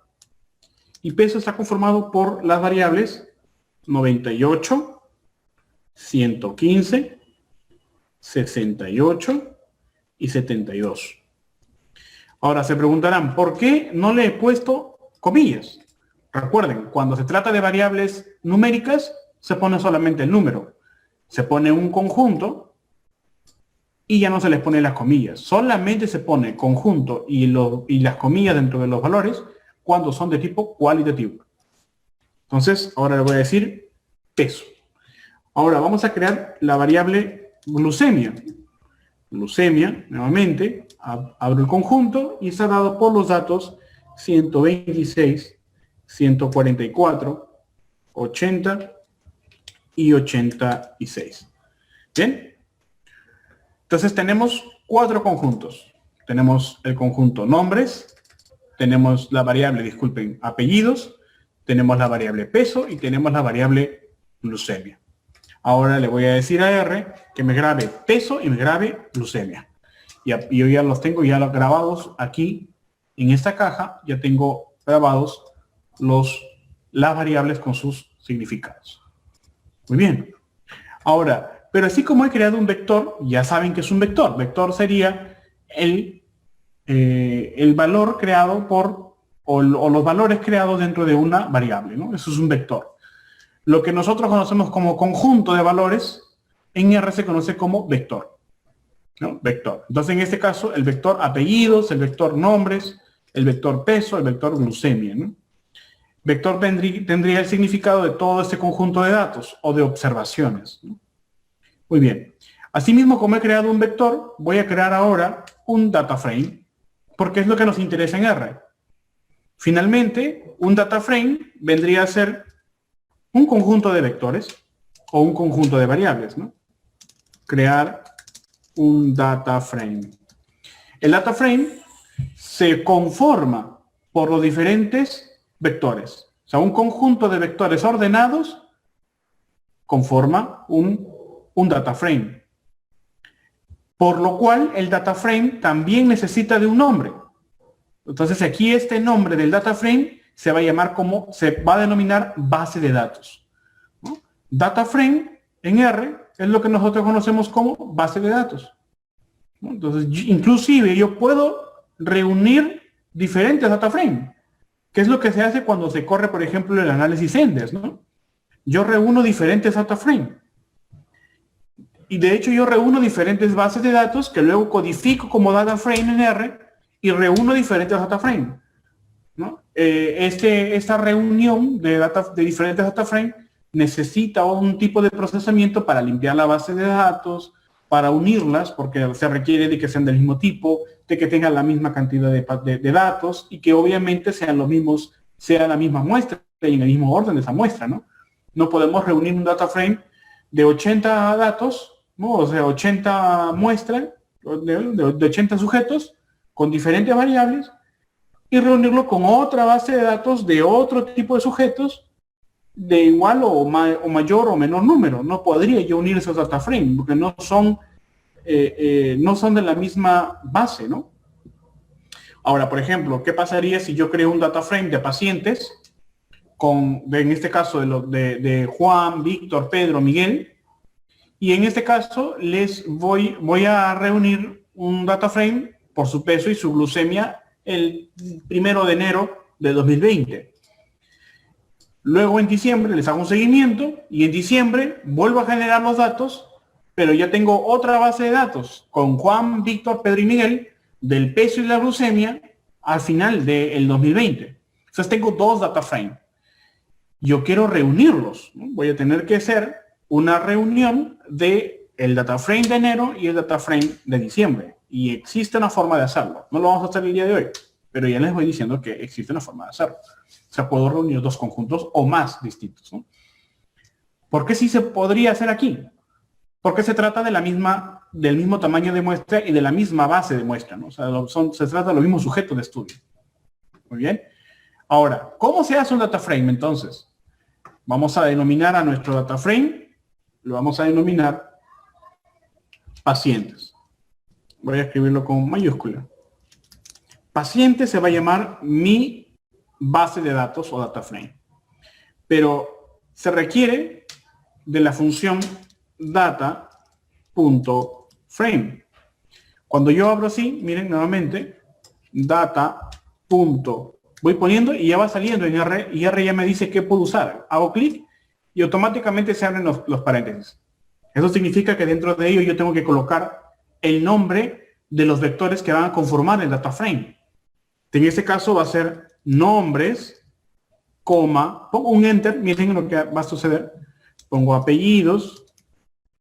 Speaker 1: Y peso está conformado por las variables 98, 115, 68 y 72. Ahora se preguntarán, ¿por qué no le he puesto comillas? Recuerden, cuando se trata de variables numéricas, se pone solamente el número. Se pone un conjunto y ya no se les pone las comillas. Solamente se pone conjunto y las comillas dentro de los valores cuando son de tipo cualitativo. Entonces, ahora le voy a decir peso. Ahora vamos a crear la variable glucemia. Glucemia, nuevamente, abro el conjunto y está dado por los datos 126, 144, 80 y 86. ¿Bien? Entonces tenemos 4 conjuntos. Tenemos el conjunto nombres, tenemos la variable, disculpen, apellidos, tenemos la variable peso y tenemos la variable glucemia. Ahora le voy a decir a R que me grabe peso y me grabe glucemia. Y yo ya los tengo ya grabados aquí en esta caja. Ya tengo grabados las variables con sus significados. Muy bien. Ahora, pero así como he creado un vector, ya saben que es un vector. Vector sería el valor creado o los valores creados dentro de una variable, ¿no? Eso es un vector. Lo que nosotros conocemos como conjunto de valores, en R se conoce como vector, ¿no? Vector. Entonces, en este caso, el vector apellidos, el vector nombres, el vector peso, el vector glucemia, ¿no? Vector tendría el significado de todo este conjunto de datos o de observaciones, ¿no? Muy bien. Asimismo, como he creado un vector, voy a crear ahora un data frame, porque es lo que nos interesa en R. Finalmente, un data frame vendría a ser un conjunto de vectores o un conjunto de variables, ¿no? Crear un data frame. El data frame se conforma por los diferentes vectores. O sea, un conjunto de vectores ordenados conforma un data frame. Por lo cual, el data frame también necesita de un nombre. Entonces, aquí este nombre del data frame se va a llamar se va a denominar base de datos, ¿no? Data frame en R es lo que nosotros conocemos como base de datos, ¿no? Entonces, inclusive yo puedo reunir diferentes data frame, que es lo que se hace cuando se corre, por ejemplo, el análisis Enders, ¿no? Yo reúno diferentes data frame. Y de hecho yo reúno diferentes bases de datos que luego codifico como data frame en R y reúno diferentes data frame, ¿no? Esta reunión de diferentes data frame necesita un tipo de procesamiento para limpiar la base de datos, para unirlas, porque se requiere de que sean del mismo tipo, de que tengan la misma cantidad de datos y que obviamente sean los mismos, sea la misma muestra y en el mismo orden de esa muestra, ¿no? No podemos reunir un data frame de 80 datos, ¿no? O sea, 80 muestras de 80 sujetos con diferentes variables y reunirlo con otra base de datos de otro tipo de sujetos de igual o mayor o menor número. No podría yo unir esos data frames porque no son de la misma base, ¿no? Ahora, por ejemplo, ¿qué pasaría si yo creo un data frame de pacientes en este caso de Juan, Víctor, Pedro, Miguel? Y en este caso voy a reunir un data frame por su peso y su glucemia el 1 de enero de 2020. Luego en diciembre les hago un seguimiento y en diciembre vuelvo a generar los datos, pero ya tengo otra base de datos con Juan, Víctor, Pedro y Miguel del peso y la glucemia al final del 2020. Entonces tengo dos data frames. Yo quiero reunirlos, ¿no? Voy a tener que hacer una reunión de el data frame de enero y el data frame de diciembre. Y existe una forma de hacerlo. No lo vamos a hacer el día de hoy, pero ya les voy diciendo que existe una forma de hacerlo. O sea, puedo reunir dos conjuntos o más distintos, ¿no? ¿Por qué sí se podría hacer aquí? Porque se trata del mismo tamaño de muestra y de la misma base de muestra, ¿no? O sea, se trata de los mismos sujetos de estudio. Muy bien. Ahora, ¿cómo se hace un data frame entonces? Vamos a denominar a nuestro data frame, lo vamos a denominar pacientes. Voy a escribirlo con mayúscula. Paciente se va a llamar mi base de datos o data frame. Pero se requiere de la función data.frame. Cuando yo abro así, miren nuevamente, voy poniendo y ya va saliendo en R, y R ya me dice qué puedo usar. Hago clic y automáticamente se abren los paréntesis. Eso significa que dentro de ello yo tengo que colocar el nombre de los vectores que van a conformar el data frame. En este caso va a ser nombres, coma, pongo un enter, miren lo que va a suceder. Pongo apellidos,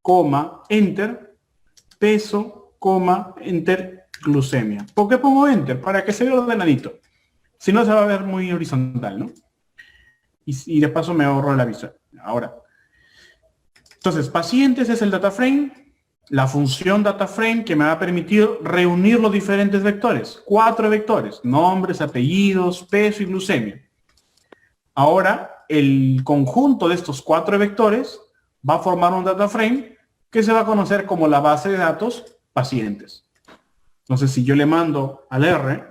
Speaker 1: coma, enter, peso, coma, enter, glucemia. ¿Por qué pongo enter? Para que se vea ordenadito. Si no, se va a ver muy horizontal, ¿no? Y de paso me ahorro la vista. Ahora. Entonces, pacientes es el data frame. La función data frame que me va a permitir reunir los diferentes vectores. 4 vectores. Nombres, apellidos, peso y glucemia. Ahora, el conjunto de estos 4 vectores va a formar un data frame que se va a conocer como la base de datos pacientes. Entonces, si yo le mando al R,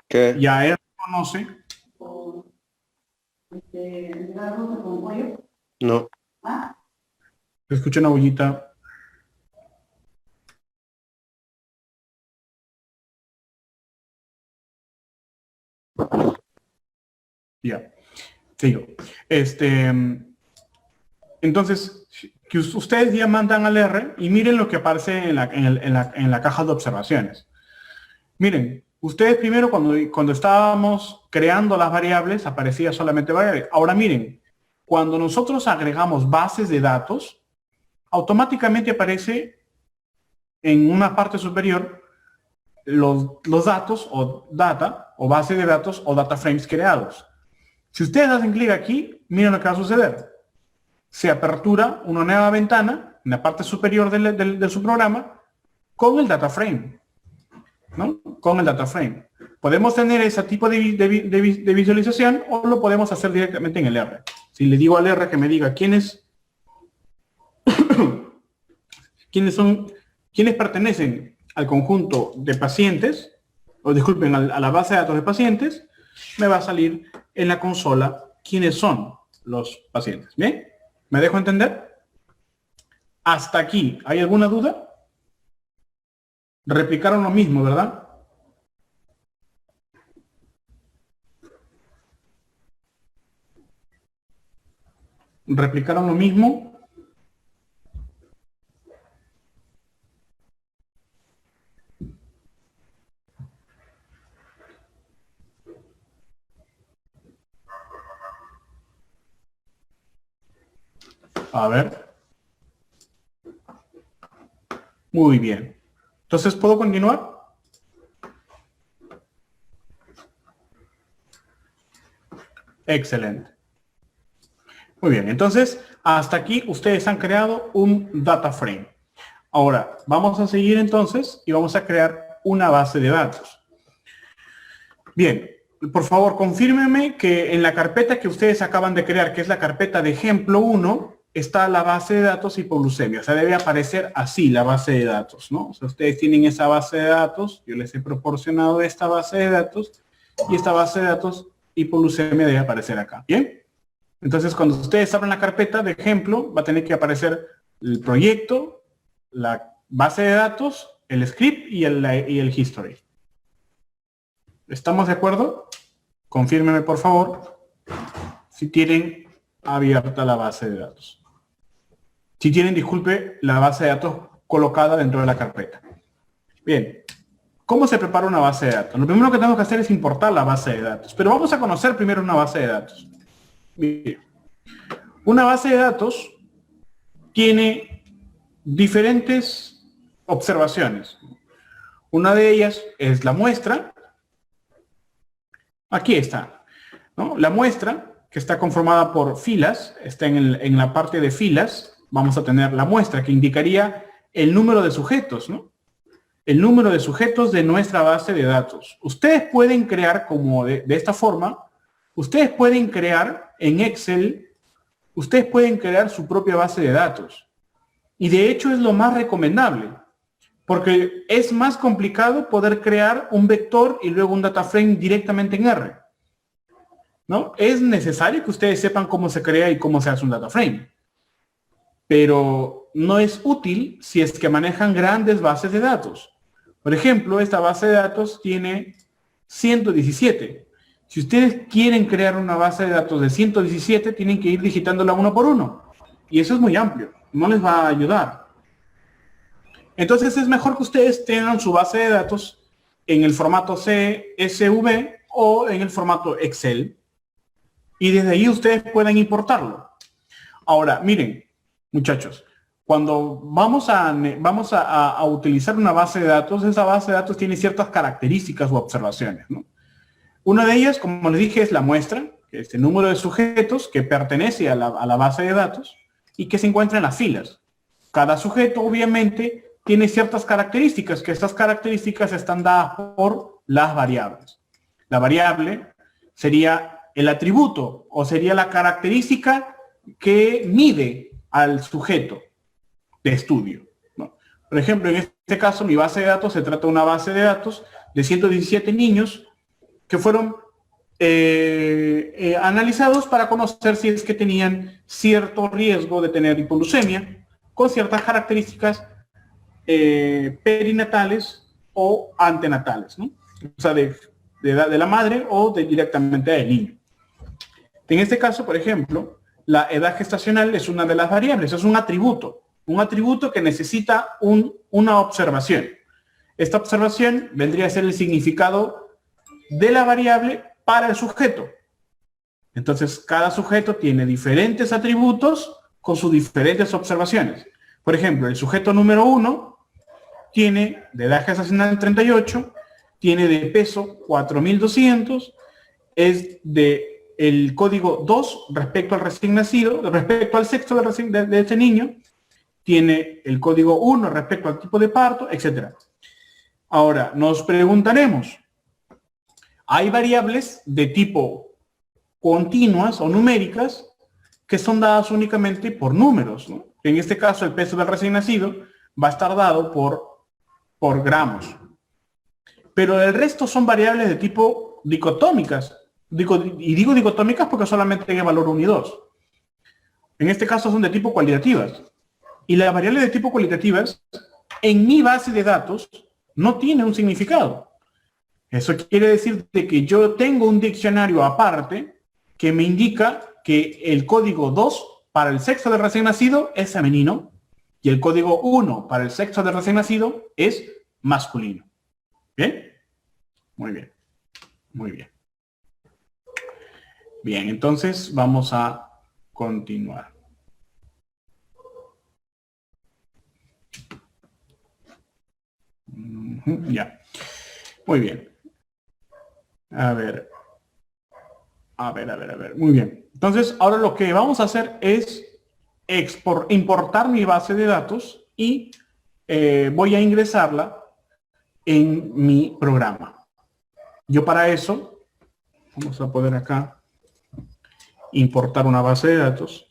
Speaker 2: ¿Qué?
Speaker 1: y a R conoce.
Speaker 2: No.
Speaker 1: Escucho una bullita. Ya. Sigo. Entonces, que ustedes ya mandan al R y miren lo que aparece en la caja de observaciones. Miren, ustedes primero cuando estábamos creando las variables aparecía solamente variables. Ahora miren, cuando nosotros agregamos bases de datos, automáticamente aparece en una parte superior los datos o data o base de datos o data frames creados. Si ustedes hacen clic aquí, miren lo que va a suceder. Se apertura una nueva ventana en la parte superior de su programa con el data frame, ¿no? Con el data frame. Podemos tener ese tipo de visualización o lo podemos hacer directamente en el R. Si le digo al R que me diga quiénes pertenecen al conjunto de pacientes, o disculpen, a la base de datos de pacientes, me va a salir en la consola quiénes son los pacientes. ¿Bien? ¿Me dejo entender? Hasta aquí, ¿hay alguna duda? Replicaron lo mismo, ¿verdad? Replicaron lo mismo. A ver. Muy bien. Entonces, ¿puedo continuar? Excelente. Muy bien. Entonces, hasta aquí ustedes han creado un data frame. Ahora, vamos a seguir entonces y vamos a crear una base de datos. Bien. Por favor, confírmenme que en la carpeta que ustedes acaban de crear, que es la carpeta de ejemplo 1, está la base de datos hipoglucemia. O sea, debe aparecer así la base de datos, ¿no? O sea, ustedes tienen esa base de datos, yo les he proporcionado esta base de datos, y esta base de datos hipoglucemia debe aparecer acá. ¿Bien? Entonces, cuando ustedes abran la carpeta de ejemplo, va a tener que aparecer el proyecto, la base de datos, el script y el history. ¿Estamos de acuerdo? Confírmeme, por favor, si tienen abierta la base de datos. Si tienen, disculpe, la base de datos colocada dentro de la carpeta. Bien. ¿Cómo se prepara una base de datos? Lo primero que tenemos que hacer es importar la base de datos. Pero vamos a conocer primero una base de datos. Bien. Una base de datos tiene diferentes observaciones. Una de ellas es la muestra. Aquí está, ¿no? La muestra, que está conformada por filas, está en la parte de filas. Vamos a tener la muestra, que indicaría el número de sujetos, ¿no? El número de sujetos de nuestra base de datos. Ustedes pueden crear como de esta forma, ustedes pueden crear en Excel, ustedes pueden crear su propia base de datos. Y de hecho es lo más recomendable. Porque es más complicado poder crear un vector y luego un data frame directamente en R. ¿No? Es necesario que ustedes sepan cómo se crea y cómo se hace un data frame. Pero no es útil si es que manejan grandes bases de datos. Por ejemplo, esta base de datos tiene 117. Si ustedes quieren crear una base de datos de 117, tienen que ir digitándola uno por uno. Y eso es muy amplio. No les va a ayudar. Entonces es mejor que ustedes tengan su base de datos en el formato CSV o en el formato Excel. Y desde ahí ustedes pueden importarlo. Ahora, miren, muchachos, cuando vamos a utilizar una base de datos, esa base de datos tiene ciertas características u observaciones, ¿no? Una de ellas, como les dije, es la muestra, que es el número de sujetos que pertenece a la base de datos y que se encuentra en las filas. Cada sujeto, obviamente, tiene ciertas características, que estas características están dadas por las variables. La variable sería el atributo o sería la característica que mide al sujeto de estudio, ¿no? Por ejemplo, en este caso, mi base de datos se trata de una base de datos de 117 niños que fueron analizados para conocer si es que tenían cierto riesgo de tener hipoglucemia con ciertas características perinatales o antenatales, ¿no? O sea, de la madre o directamente del niño. En este caso, por ejemplo, la edad gestacional es una de las variables, es un atributo que necesita una observación. Esta observación vendría a ser el significado de la variable para el sujeto. Entonces, cada sujeto tiene diferentes atributos con sus diferentes observaciones. Por ejemplo, el sujeto número 1 tiene de edad gestacional 38, tiene de peso 4200, es de el código 2 respecto al recién nacido, respecto al sexo de este niño, tiene el código 1 respecto al tipo de parto, etc. Ahora, nos preguntaremos, hay variables de tipo continuas o numéricas que son dadas únicamente por números, ¿no? En este caso, el peso del recién nacido va a estar dado por gramos. Pero el resto son variables de tipo dicotómicas. Digo dicotómicas porque solamente tiene valor 1 y 2. En este caso son de tipo cualitativas. Y las variables de tipo cualitativas en mi base de datos no tiene un significado. Eso quiere decir de que yo tengo un diccionario aparte que me indica que el código 2 para el sexo del recién nacido es femenino y el código 1 para el sexo del recién nacido es masculino. ¿Bien? Muy bien. Muy bien. Bien, entonces vamos a continuar. Ya. Muy bien. A ver. Muy bien. Entonces, ahora lo que vamos a hacer es importar mi base de datos y voy a ingresarla en mi programa. Yo para eso, vamos a poder acá importar una base de datos.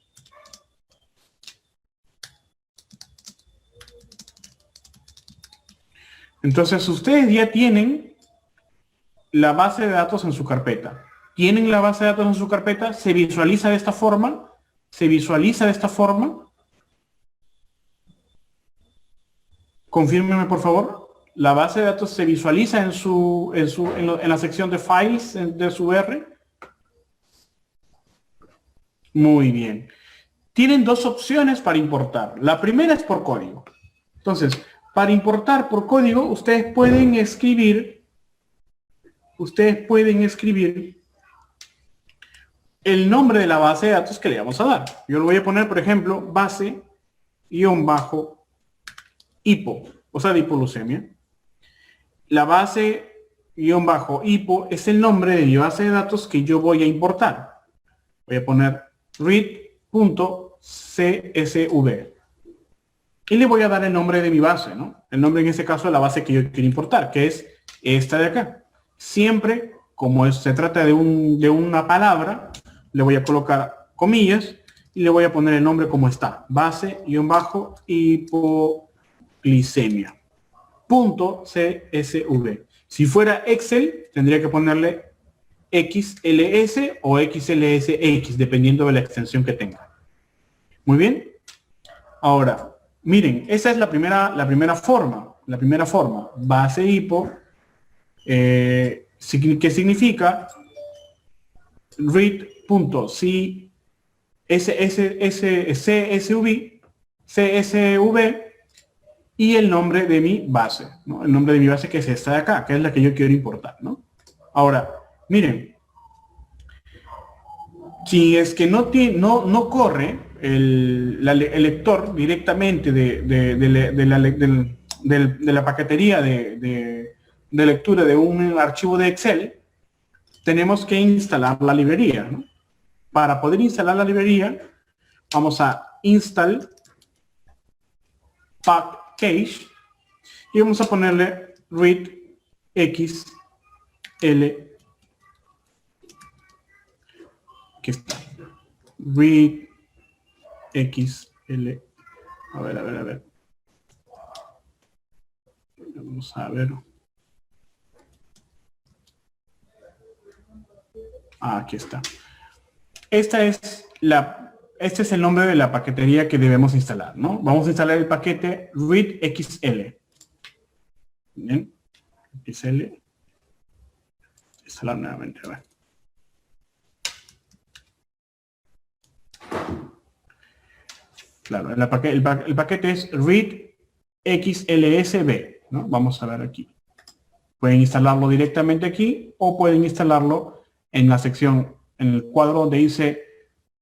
Speaker 1: Entonces, ustedes ya tienen la base de datos en su carpeta. Tienen la base de datos en su carpeta, se visualiza de esta forma, Confírmeme, por favor. La base de datos se visualiza en la sección de Files de su R. Muy bien. Tienen dos opciones para importar. La primera es por código. Entonces, para importar por código, ustedes pueden escribir el nombre de la base de datos que le vamos a dar. Yo le voy a poner, por ejemplo, base-hipo, o sea, de hipoglucemia. La base-hipo es el nombre de mi base de datos que yo voy a importar. Voy a poner read.csv. Y le voy a dar el nombre de mi base, ¿no? El nombre en este caso de la base que yo quiero importar, que es esta de acá. Siempre, como se trata de una palabra, le voy a colocar comillas y le voy a poner el nombre como está. Base-hipoglicemia. .csv. Si fuera Excel, tendría que ponerle XLS o XLSX, dependiendo de la extensión que tenga. Muy bien. Ahora, miren, esa es la primera forma. Base hipo, que significa read.csv y el nombre de mi base, ¿no? El nombre de mi base, que es esta de acá, que es la que yo quiero importar, ¿no? Ahora, miren, si es que no corre el lector directamente de la paquetería de lectura de un archivo de Excel, tenemos que instalar la librería, ¿no? Para poder instalar la librería, vamos a install package y vamos a ponerle readxl. Aquí está. readxl. A ver. Vamos a ver. Aquí está. Este es el nombre de la paquetería que debemos instalar, ¿no? Vamos a instalar el paquete readxl. Bien. XL. Instalar nuevamente. A ver. Claro, el paquete es readxlsb, ¿no? Vamos a ver aquí. Pueden instalarlo directamente aquí o pueden instalarlo en la sección, en el cuadro donde dice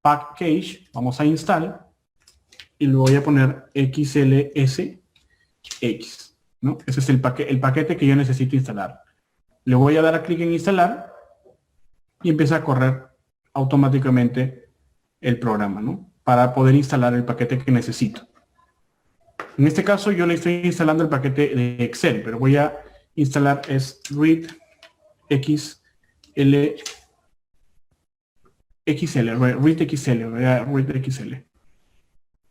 Speaker 1: package. Vamos a install y le voy a poner xlsx, ¿no? Ese es el paquete que yo necesito instalar. Le voy a dar clic en instalar y empieza a correr automáticamente el programa, ¿no? Para poder instalar el paquete que necesito. En este caso yo le estoy instalando el paquete de Excel, pero voy a instalar es read XL, read XL.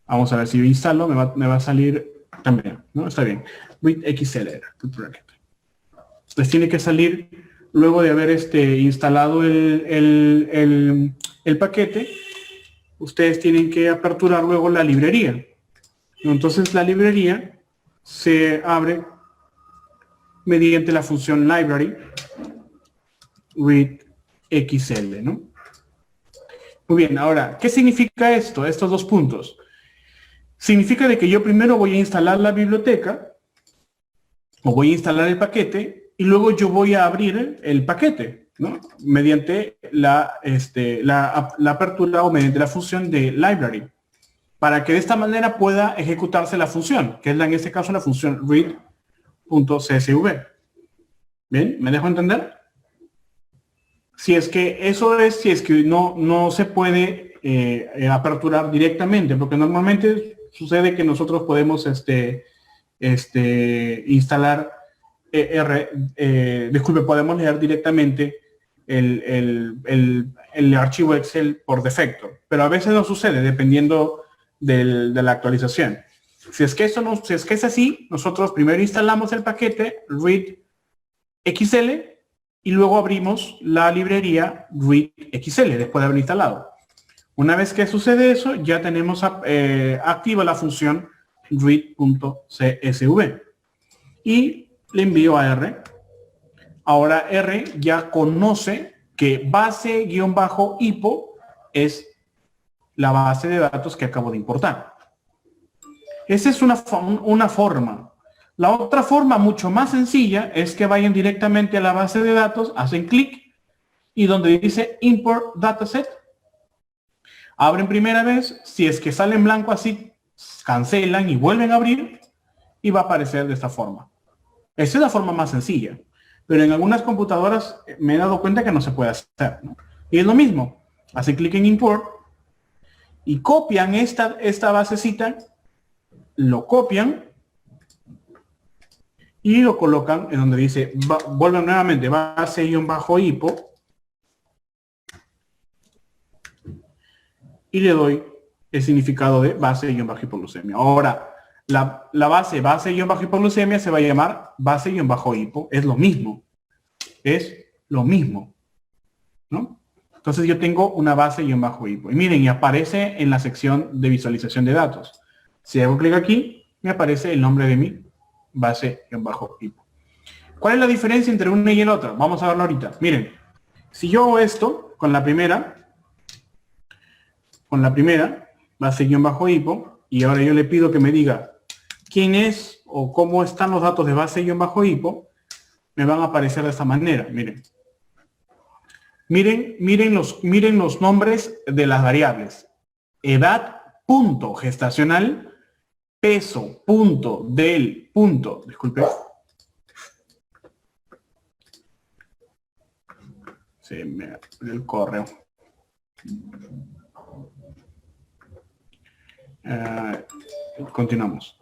Speaker 1: Vamos a ver si yo instalo, me va a salir también, ¿no? Está bien. Read XL. Les tiene que salir luego de haber instalado el paquete. Ustedes tienen que aperturar luego la librería. Entonces la librería se abre mediante la función library read XL, ¿no? Muy bien, ahora, ¿qué significa esto? Estos dos puntos. Significa de que yo primero voy a instalar la biblioteca o voy a instalar el paquete y luego yo voy a abrir el paquete, ¿no? Mediante la apertura o mediante la función de library, para que de esta manera pueda ejecutarse la función, que es en este caso la función read.csv. ¿Bien? ¿Me dejo entender? Si es que no se puede aperturar directamente, porque normalmente sucede que nosotros podemos instalar podemos leer directamente el archivo Excel por defecto, pero a veces no sucede dependiendo de la actualización. Si es que es así, nosotros primero instalamos el paquete read XL y luego abrimos la librería read XL después de haber instalado. Una vez que sucede eso, ya tenemos activa la función read.csv y le envío a R. Ahora R ya conoce que base-hipo es la base de datos que acabo de importar. Esa es una forma. La otra forma, mucho más sencilla, es que vayan directamente a la base de datos, hacen clic y donde dice Import Dataset, abren primera vez. Si es que sale en blanco así, cancelan y vuelven a abrir y va a aparecer de esta forma. Esa es la forma más sencilla, pero en algunas computadoras me he dado cuenta que no se puede hacer, ¿no? Y es lo mismo, hacen clic en Import y copian esta basecita, lo copian y lo colocan en donde dice, vuelven nuevamente base-hipo y le doy el significado de base-hipoglucemia. Ahora, la base-hipoglucemia se va a llamar base-hipo. Es lo mismo. Es lo mismo, ¿no? Entonces yo tengo una base-hipo. Y miren, y aparece en la sección de visualización de datos. Si hago clic aquí, me aparece el nombre de mi base-hipo. ¿Cuál es la diferencia entre una y el otra? Vamos a verlo ahorita. Miren, si yo hago esto con la primera base-hipo, y ahora yo le pido que me diga quién es o cómo están los datos de base-hipo, me van a aparecer de esta manera. Miren los nombres de las variables. Edad, punto, gestacional, peso, punto, del, punto. Disculpe. Se me abrió el correo. Continuamos.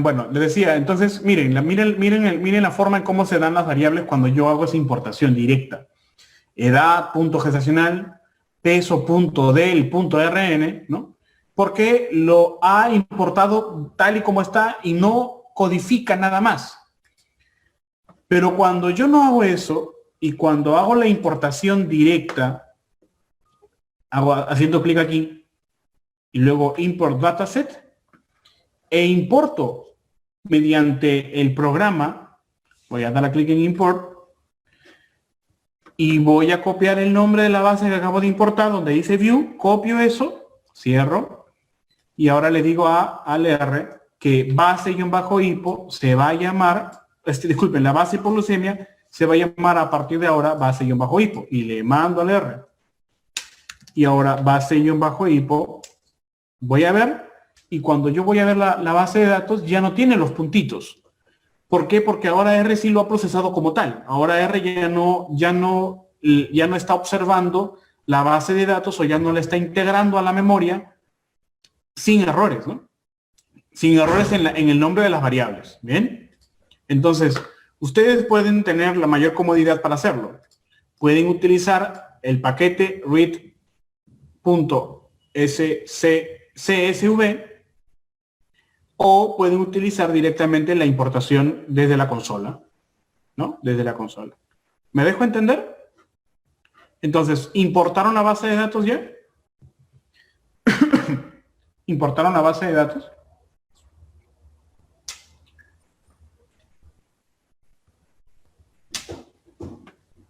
Speaker 1: Bueno, les decía, entonces miren la forma en cómo se dan las variables cuando yo hago esa importación directa. Edad, punto gestacional, peso, punto del, punto RN, ¿no? Porque lo ha importado tal y como está y no codifica nada más. Pero cuando yo no hago eso y cuando hago la importación directa, haciendo clic aquí y luego import dataset e importo mediante el programa, voy a dar a clic en import y voy a copiar el nombre de la base que acabo de importar donde dice view, copio eso, cierro y ahora le digo al R que base-hipo se va a llamar, disculpen, la base hipoglucemia se va a llamar a partir de ahora base-hipo y le mando al R. Y ahora base-hipo, voy a ver, y cuando yo voy a ver la base de datos ya no tiene los puntitos. ¿Por qué? Porque ahora R sí lo ha procesado como tal. Ahora R ya no está observando la base de datos o ya no la está integrando a la memoria sin errores, ¿no? Sin errores en el nombre de las variables. ¿Bien? Entonces, ustedes pueden tener la mayor comodidad para hacerlo. Pueden utilizar el paquete read.csv o pueden utilizar directamente la importación desde la consola, ¿no? Desde la consola. ¿Me dejo entender? Entonces, ¿importaron la base de datos ya? ¿Importaron la base de datos?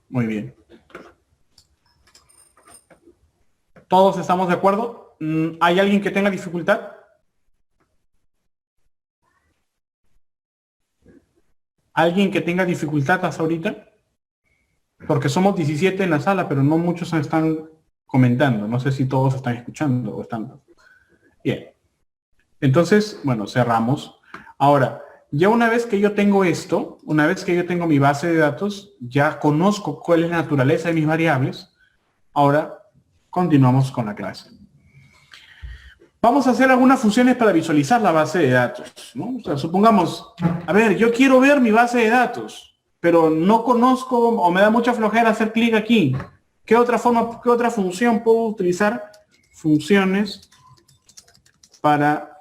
Speaker 1: Muy bien. ¿Todos estamos de acuerdo? ¿Hay alguien que tenga dificultad? ¿Alguien que tenga dificultad hasta ahorita? Porque somos 17 en la sala, pero no muchos están comentando. No sé si todos están escuchando o están... Bien. Entonces, bueno, cerramos. Ahora, ya una vez que yo tengo esto, una vez que yo tengo mi base de datos, ya conozco cuál es la naturaleza de mis variables. Ahora, continuamos con la clase. Vamos a hacer algunas funciones para visualizar la base de datos, ¿no? O sea, supongamos, a ver, yo quiero ver mi base de datos, pero no conozco o me da mucha flojera hacer clic aquí. ¿Qué otra forma, qué otra función puedo utilizar? Funciones para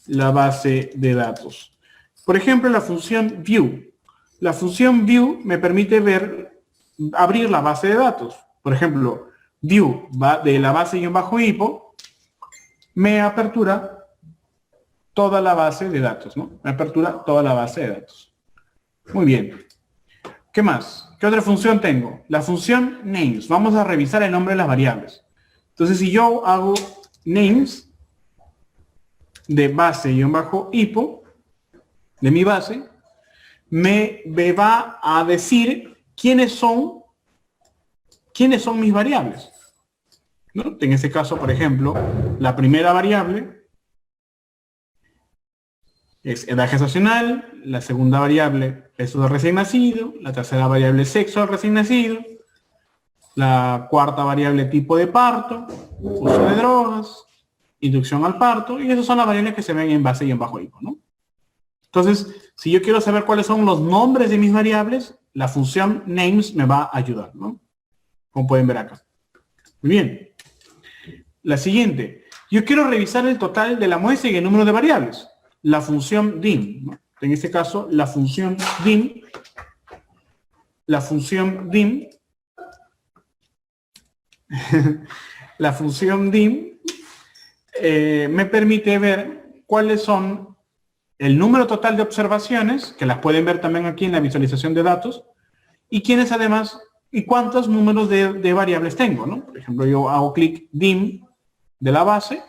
Speaker 1: la base de datos. Por ejemplo, la función view. La función view me permite abrir la base de datos. Por ejemplo, view va de la base -hipo me apertura toda la base de datos, ¿no? Me apertura toda la base de datos. Muy bien. ¿Qué más? ¿Qué otra función tengo? La función names. Vamos a revisar el nombre de las variables. Entonces, si yo hago names de base-hipo, de mi base, me va a decir quiénes son mis variables, ¿no? En este caso, por ejemplo, la primera variable es edad gestacional, la segunda variable peso del recién nacido, la tercera variable sexo del recién nacido, la cuarta variable tipo de parto, uso de drogas, inducción al parto, y esas son las variables que se ven en base-hipo, ¿no? Entonces, si yo quiero saber cuáles son los nombres de mis variables, la función names me va a ayudar, ¿no? Como pueden ver acá. Muy bien. La siguiente. Yo quiero revisar el total de la muestra y el número de variables. La función dim, ¿no? En este caso, la función dim me permite ver cuáles son el número total de observaciones, que las pueden ver también aquí en la visualización de datos, y quiénes además, y cuántos números de variables tengo, ¿no? Por ejemplo, yo hago clic dim de la base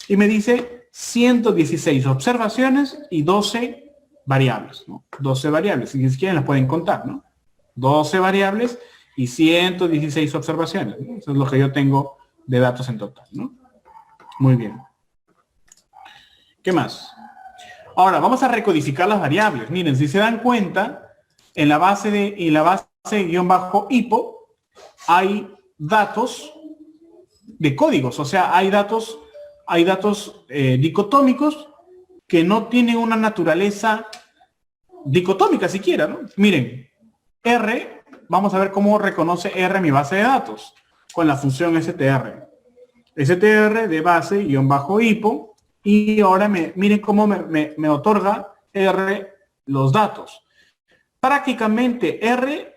Speaker 1: y me dice 116 observaciones y 12 variables, ¿no? 12 variables, si quieren las pueden contar, ¿no? 12 variables y 116 observaciones, ¿no? Eso es lo que yo tengo de datos en total, ¿no? Muy bien. ¿Qué más? Ahora, vamos a recodificar las variables. Miren, si se dan cuenta, en la base -hipo hay datos de códigos, o sea, hay datos dicotómicos que no tienen una naturaleza dicotómica siquiera, ¿no? Miren, R, vamos a ver cómo reconoce R mi base de datos con la función str. str de base-hipo, y ahora miren cómo me otorga R los datos. Prácticamente R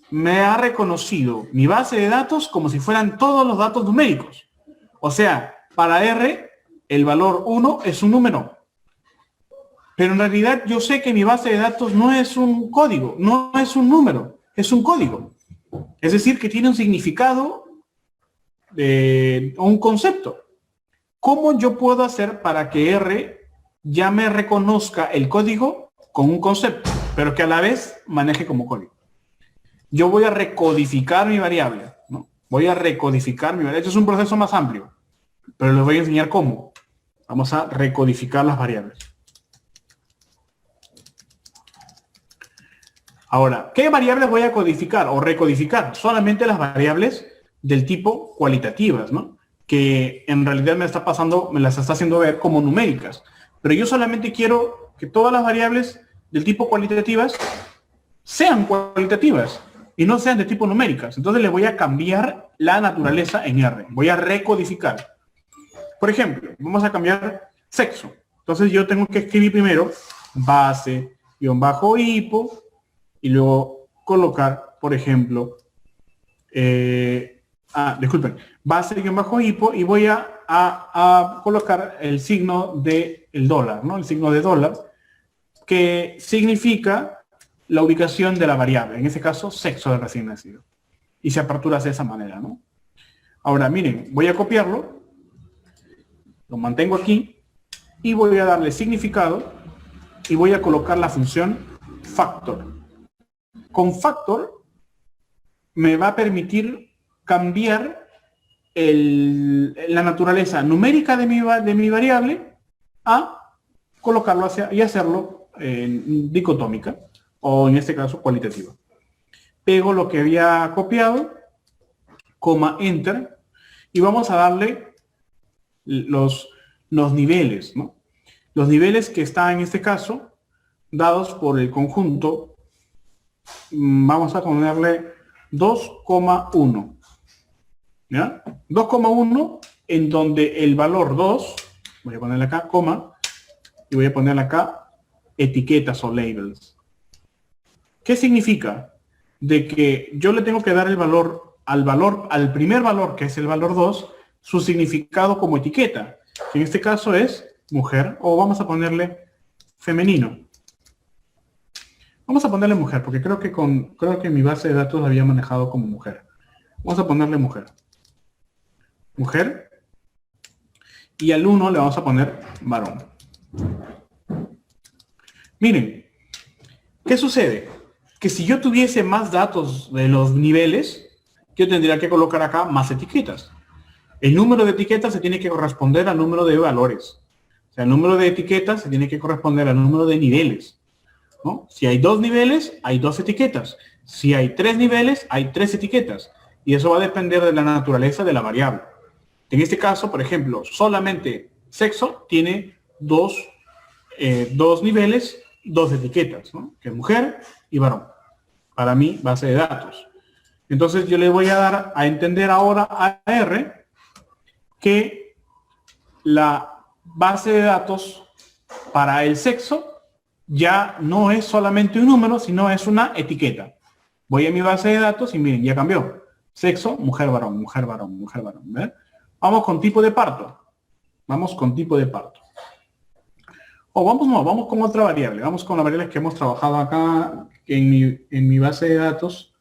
Speaker 1: me ha reconocido mi base de datos como si fueran todos los datos numéricos. O sea, para R el valor 1 es un número. Pero en realidad yo sé que mi base de datos no es un código, no es un número, es un código. Es decir, que tiene un significado o un concepto. ¿Cómo yo puedo hacer para que R ya me reconozca el código con un concepto, pero que a la vez maneje como código? Yo voy a recodificar mi variable, ¿no? Voy a recodificar mi variable. Esto es un proceso más amplio, pero les voy a enseñar cómo. Vamos a recodificar las variables. Ahora, ¿qué variables voy a codificar o recodificar? Solamente las variables del tipo cualitativas, ¿no? Que en realidad me las está haciendo ver como numéricas. Pero yo solamente quiero que todas las variables del tipo cualitativas sean cualitativas y no sean de tipo numéricas. Entonces le voy a cambiar la naturaleza en R. Voy a recodificar. Por ejemplo, vamos a cambiar sexo. Entonces yo tengo que escribir primero base, guión bajo hipo, y luego colocar, por ejemplo, disculpen, base, guión bajo hipo, y voy a colocar el signo del dólar, ¿no? El signo de dólar, que significa la ubicación de la variable, en este caso, sexo del recién nacido. Y se apertura de esa manera, ¿no? Ahora, miren, voy a copiarlo, lo mantengo aquí, y voy a darle significado, y voy a colocar la función factor. Con factor me va a permitir cambiar la naturaleza numérica de mi variable a colocarlo y hacerlo dicotómica, o en este caso cualitativa. Pego lo que había copiado, coma, enter, y vamos a darle los niveles, ¿no? Los niveles que están en este caso dados por el conjunto, vamos a ponerle 2,1. ¿Ya? 2,1 en donde el valor 2, voy a ponerle acá, coma, y voy a ponerle acá etiquetas o labels. ¿Qué significa? De que yo le tengo que dar el valor al primer valor, que es el valor 2, su significado como etiqueta. Que en este caso es mujer, o vamos a ponerle femenino. Vamos a ponerle mujer, porque creo que en mi base de datos la había manejado como mujer. Vamos a ponerle mujer. Mujer. Y al 1 le vamos a poner varón. Miren, ¿qué sucede? Que si yo tuviese más datos de los niveles, yo tendría que colocar acá más etiquetas. El número de etiquetas se tiene que corresponder al número de valores. O sea, el número de etiquetas se tiene que corresponder al número de niveles, ¿no? Si hay 2 niveles, hay 2 etiquetas. Si hay 3 niveles, hay 3 etiquetas. Y eso va a depender de la naturaleza de la variable. En este caso, por ejemplo, solamente sexo tiene 2 niveles, 2 etiquetas, ¿no? Que es mujer y varón. Para mi base de datos. Entonces yo le voy a dar a entender ahora a R que la base de datos para el sexo ya no es solamente un número, sino es una etiqueta. Voy a mi base de datos y miren, ya cambió. Sexo, mujer, varón, mujer, varón, mujer, varón. ¿Ven? Vamos con tipo de parto. Vamos con tipo de parto. O vamos con otra variable. Vamos con las variables que hemos trabajado acá en mi base de datos,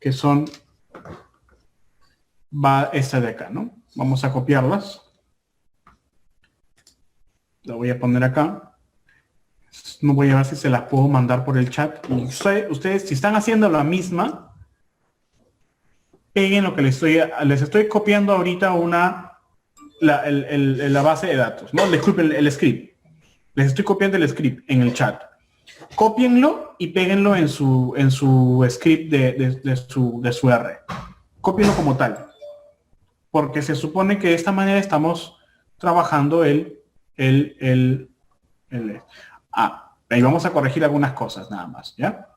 Speaker 1: que son esta de acá, ¿no? Vamos a copiarlas. La voy a poner acá. No voy a ver si se las puedo mandar por el chat. Y ustedes, si están haciendo la misma, peguen lo que les estoy copiando ahorita la base de datos, ¿no? Disculpen, el script. Les estoy copiando el script en el chat. Cópienlo y péguenlo en su script de su R. Cópienlo como tal. Porque se supone que de esta manera estamos trabajando ahí vamos a corregir algunas cosas nada más, ¿ya?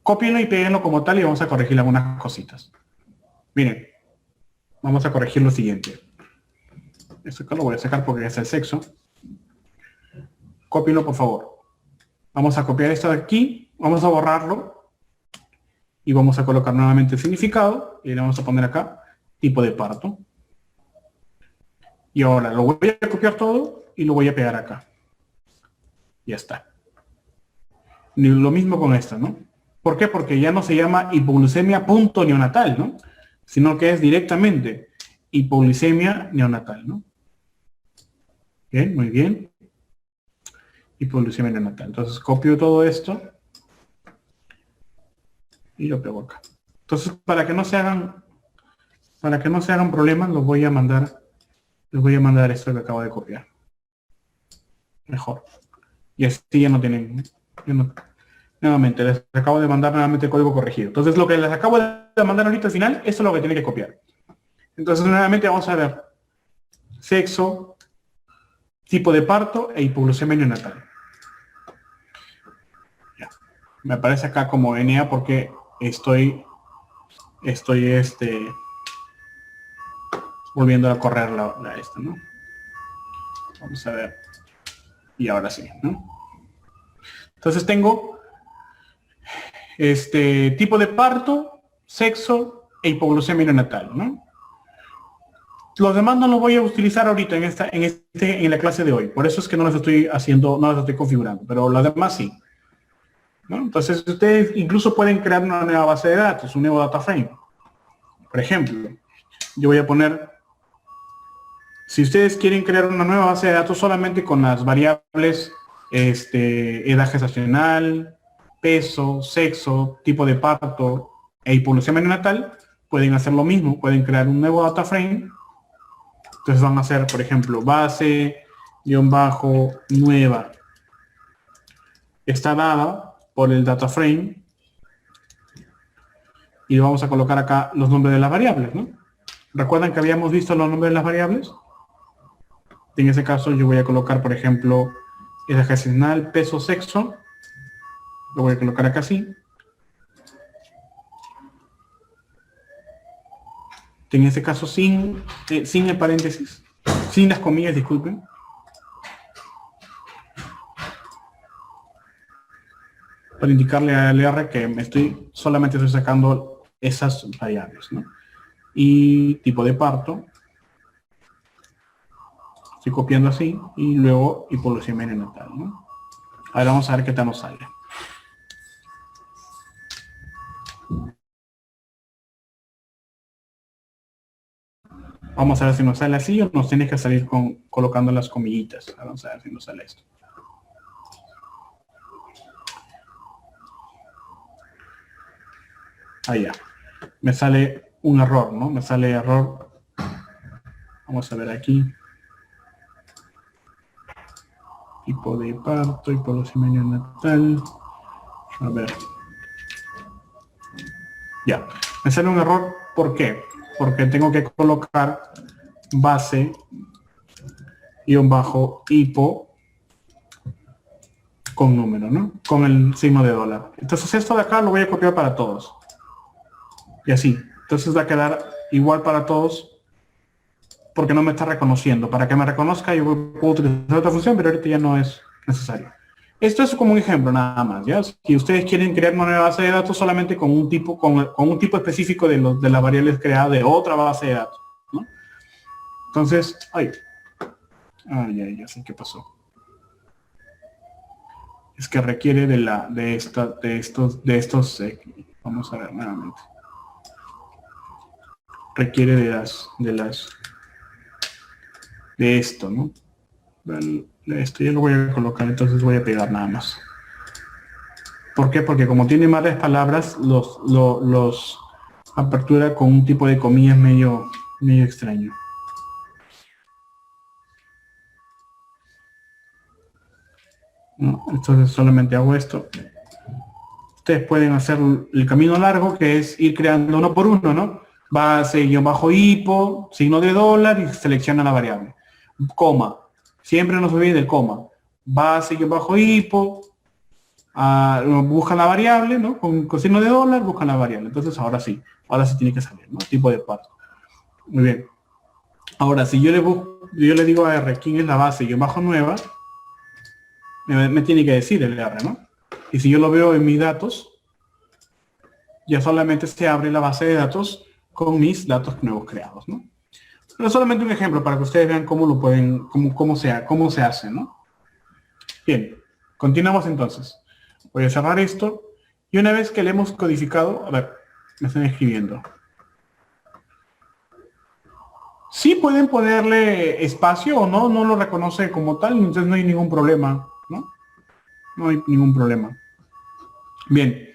Speaker 1: Cópienlo y péguenlo como tal y vamos a corregir algunas cositas. Miren, vamos a corregir lo siguiente. Esto acá lo voy a sacar porque es el sexo. Cópienlo, por favor. Vamos a copiar esto de aquí, vamos a borrarlo y vamos a colocar nuevamente el significado y le vamos a poner acá tipo de parto. Y ahora lo voy a copiar todo y lo voy a pegar acá. Ya está. Lo mismo con esta, ¿no? ¿Por qué? Porque ya no se llama hipoglucemia punto neonatal, ¿no? Sino que es directamente hipoglucemia neonatal, ¿no? Bien, muy bien. Hipoglucemia neonatal. Entonces copio todo esto y lo pego acá. Entonces, para que no se hagan problemas, les voy a mandar esto que acabo de copiar. Mejor. Y así ya no tienen Nuevamente, les acabo de mandar nuevamente el código corregido. Entonces, lo que les acabo de mandar ahorita al final, eso es lo que tiene que copiar. Entonces, nuevamente vamos a ver sexo, tipo de parto e hipoglucemia neonatal. Ya. Me aparece acá como NA porque estoy volviendo a correr esta, ¿no? Vamos a ver. Y ahora sí, ¿no? Entonces tengo tipo de parto, sexo e hipoglucemia neonatal, ¿no? Los demás no los voy a utilizar ahorita en la clase de hoy. Por eso es que no los estoy haciendo, no los estoy configurando, pero los demás sí, ¿no? Entonces ustedes incluso pueden crear una nueva base de datos, un nuevo data frame. Por ejemplo, yo voy a poner, si ustedes quieren crear una nueva base de datos solamente con las variables edad gestacional, peso, sexo, tipo de parto e hipoglucemia neonatal, pueden hacer lo mismo, pueden crear un nuevo data frame. Entonces van a hacer, por ejemplo, base-nueva. Está dada por el data frame y vamos a colocar acá los nombres de las variables, ¿no? ¿Recuerdan que habíamos visto los nombres de las variables? En ese caso yo voy a colocar, por ejemplo, edad gestacional, peso, sexo. Lo voy a colocar acá así. En este caso sin el paréntesis, sin las comillas, disculpen. Para indicarle al R que solamente estoy sacando esas variables, ¿no? Y tipo de parto. Estoy copiando así y luego hipoglucemia neonatal, ¿no? Ahora vamos a ver qué tal nos sale. Vamos a ver si nos sale así o nos tiene que salir colocando las comillitas. Vamos a ver si nos sale esto. Ahí ya. Me sale un error, ¿no? Me sale error. Vamos a ver aquí. Tipo de parto, hipoglucemia neonatal. A ver. Ya. Me sale un error. ¿Por qué? Porque tengo que colocar base -hipo con número, ¿no? Con el signo de dólar. Entonces esto de acá lo voy a copiar para todos. Y así. Entonces va a quedar igual para todos porque no me está reconociendo. Para que me reconozca yo puedo utilizar otra función, pero ahorita ya no es necesario. Esto es como un ejemplo nada más, ¿ya? Si ustedes quieren crear una nueva base de datos solamente con un tipo, con un tipo específico de las variables creadas de otra base de datos, ¿no? Entonces, ya sé qué pasó. Es que requiere de estos, vamos a ver nuevamente. Requiere de esto, ¿no? Esto ya lo voy a colocar, entonces voy a pegar nada más. ¿Por qué? Porque como tiene varias palabras, los apertura con un tipo de comillas medio extraño. ¿No? Entonces solamente hago esto. Ustedes pueden hacer el camino largo, que es ir creando uno por uno, ¿no? Base-hipo, signo de dólar y selecciona la variable. Coma. Siempre no se olvide del coma. Base-hipo, buscan la variable, ¿no? Con signo de dólar, buscan la variable. Entonces ahora sí tiene que salir, ¿no? Tipo de parto. Muy bien. Ahora, si yo le digo a R quién es la base-nueva, me tiene que decir el R, ¿no? Y si yo lo veo en mis datos, ya solamente se abre la base de datos con mis datos nuevos creados, ¿no? Pero solamente un ejemplo para que ustedes vean cómo lo pueden, cómo se hace, ¿no? Bien, continuamos entonces. Voy a cerrar esto y una vez que le hemos codificado, a ver, me están escribiendo. Sí pueden ponerle espacio o no lo reconoce como tal, entonces no hay ningún problema, ¿no? No hay ningún problema. Bien.